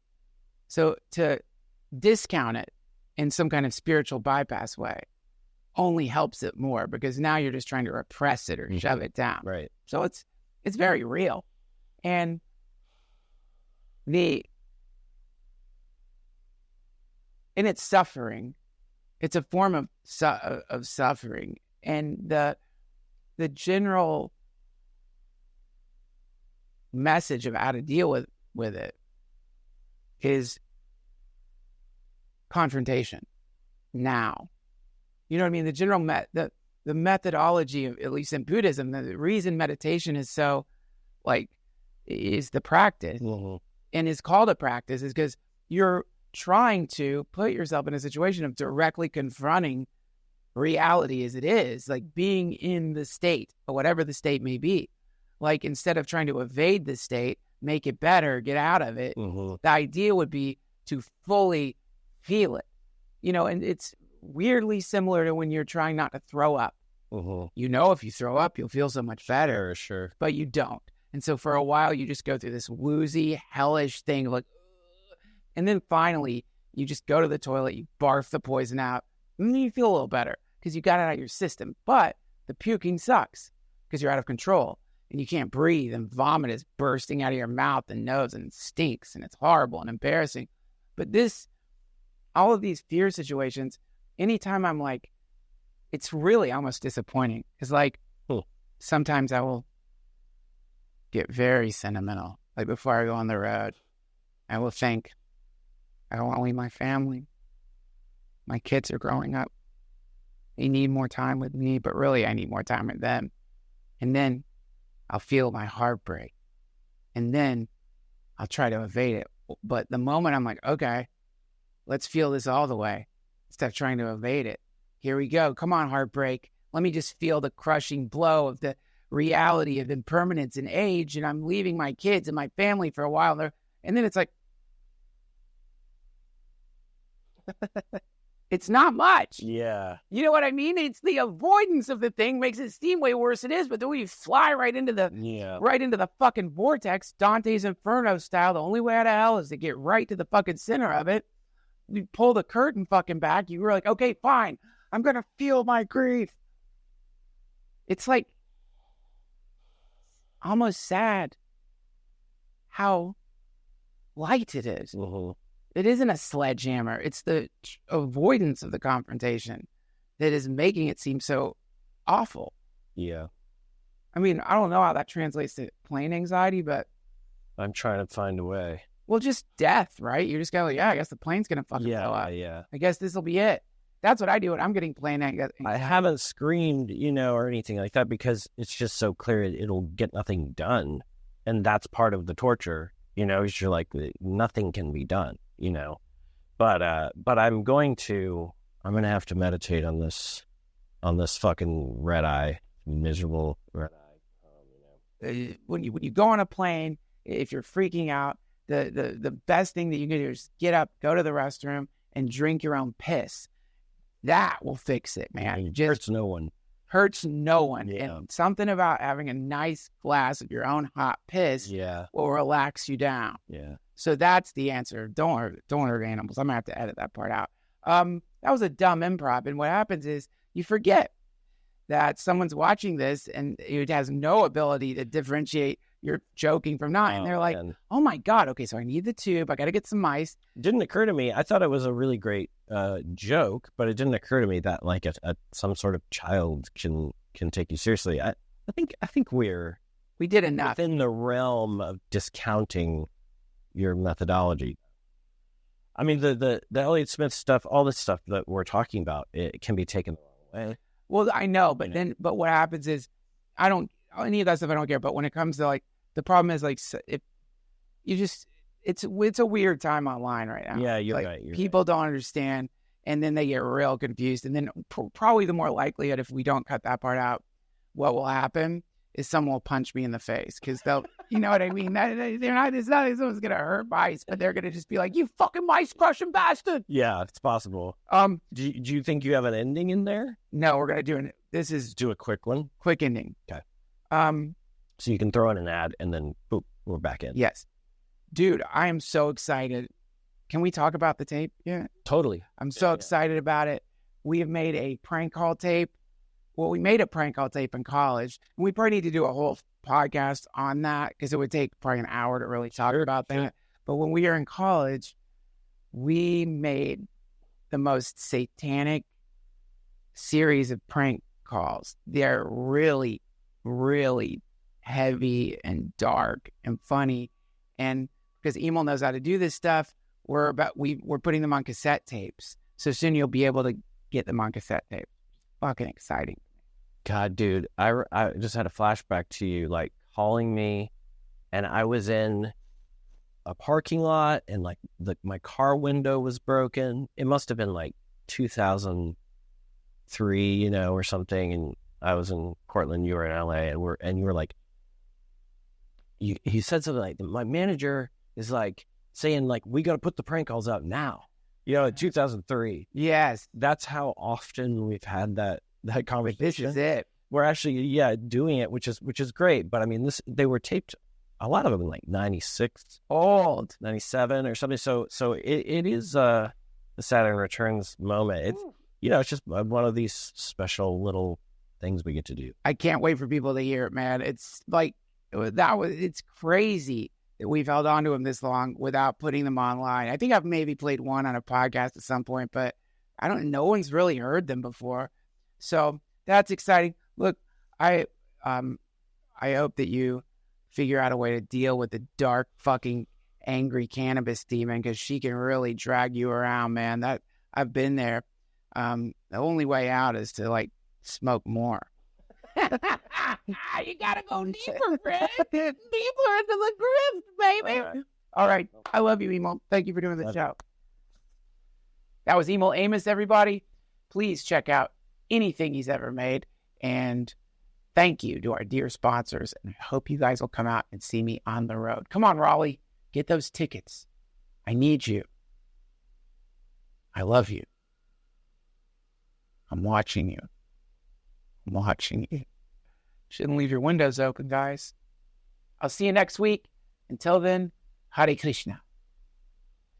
So to discount it in some kind of spiritual bypass way only helps it more, because now you're just trying to repress it or shove it down. Right. So it's very real. And and it's suffering. It's a form of suffering. And the general message of how to deal with it is confrontation now. You know what I mean? The general the methodology of, at least in Buddhism, the reason meditation is so is the practice and is called a practice is because you're trying to put yourself in a situation of directly confronting reality as it is, like being in the state, or whatever the state may be. Like, instead of trying to evade the state, make it better, get out of it, the idea would be to fully feel it. You know, and it's weirdly similar to when you're trying not to throw up. You know, if you throw up, you'll feel so much better. Sure. But you don't. And so for a while, you just go through this woozy, hellish thing of like, and then finally, you just go to the toilet, you barf the poison out, and then you feel a little better because you got it out of your system. But the puking sucks because you're out of control and you can't breathe, and vomit is bursting out of your mouth and nose and it stinks and it's horrible and embarrassing. But all of these fear situations, anytime I'm like, it's really almost disappointing. It's like, sometimes I will get very sentimental. Like, before I go on the road, I will think, I don't want to leave my family. My kids are growing up. They need more time with me, but really I need more time with them. And then I'll feel my heart break. And then I'll try to evade it. But the moment I'm like, okay, let's feel this all the way, instead of trying to evade it. Here we go. Come on, heartbreak. Let me just feel the crushing blow of the reality of impermanence and age. And I'm leaving my kids and my family for a while. And then it's like, it's not much. Yeah. You know what I mean? It's the avoidance of the thing makes it seem way worse than it is. But then when you fly right into the fucking vortex, Dante's Inferno style, the only way out of hell is to get right to the fucking center of it. You pull the curtain fucking back. You were like, okay, fine. I'm going to feel my grief. It's like almost sad how light it is. It isn't a sledgehammer. It's the avoidance of the confrontation that is making it seem so awful. Yeah. I mean, I don't know how that translates to plane anxiety, but I'm trying to find a way. Well, just death, right? You're just going, I guess the plane's going to fucking blow up. Yeah. I guess this will be it. That's what I do when I'm getting plane anxiety. I haven't screamed, or anything like that, because it's just so clear it'll get nothing done. And that's part of the torture, you're like, nothing can be done. But I'm going to have to meditate on this fucking red eye, miserable red eye. When you go on a plane, if you're freaking out, the best thing that you can do is get up, go to the restroom, and drink your own piss. That will fix it, man. It hurts no one. Hurts no one. Yeah. And something about having a nice glass of your own hot piss will relax you down. Yeah. So that's the answer. Don't hurt animals. I'm going to have to edit that part out. That was a dumb improv. And what happens is you forget that someone's watching this and it has no ability to differentiate you're joking from not. And they're like, oh my God. Okay, so I need the tube. I got to get some ice. It didn't occur to me. I thought it was a really great joke, but it didn't occur to me that like some sort of child can take you seriously. I think we did enough within the realm of discounting your methodology. I mean, the Elliott Smith stuff, all this stuff that we're talking about, it can be taken the wrong way. Well, I know, but what happens is any of that stuff I don't care. But when it comes to like, the problem is like, if you just, it's a weird time online right now. Yeah, you're like, right. People don't understand, and then they get real confused. And then probably the more likelihood, if we don't cut that part out, what will happen is someone will punch me in the face because they'll, you know what I mean? It's not like someone's going to hurt mice, but they're going to just be like, you fucking mice crushing bastard. Yeah, it's possible. Do you think you have an ending in there? No, we're going to do a quick one. Quick ending. Okay. So you can throw in an ad and then boop, we're back in. Yes. Dude, I am so excited. Can we talk about the tape? Yeah. Totally. I'm so excited about it. We have made a prank call tape. Well, we made a prank call tape in college, and we probably need to do a whole podcast on that because it would take probably an hour to really talk about that. But when we were in college, we made the most satanic series of prank calls. They're really, really heavy and dark and funny. And because Emil knows how to do this stuff, we're putting them on cassette tapes. So soon you'll be able to get them on cassette tape. Fucking exciting. God, dude, I just had a flashback to you, like calling me, and I was in a parking lot, and like my car window was broken. It must have been like 2003, you know, or something. And I was in Portland, you were in LA, and you were like, he said something like, my manager is like saying like, we got to put the prank calls out now. You know, in 2003. Yes. That's how often we've had that conversation. This is it. We're actually, doing it, which is great. But I mean, they were taped, a lot of them in like 96, old, 97 or something. So it is the Saturn Returns moment. It's, it's just one of these special little things we get to do. I can't wait for people to hear it, man. It's like, it's crazy that we've held on to them this long without putting them online. I think I've maybe played one on a podcast at some point, but no one's really heard them before. So that's exciting. Look, I hope that you figure out a way to deal with the dark fucking angry cannabis demon, because she can really drag you around, man. That I've been there. The only way out is to like smoke more. You gotta go deeper, Fred. Deeper into the grift, baby. All right. I love you, Emil. Thank you for doing the show. That was Emil Amos, everybody. Please check out anything he's ever made. And thank you to our dear sponsors. And I hope you guys will come out and see me on the road. Come on, Raleigh. Get those tickets. I need you. I love you. I'm watching you. I'm watching you. Shouldn't leave your windows open, guys. I'll see you next week. Until then, Hare Krishna.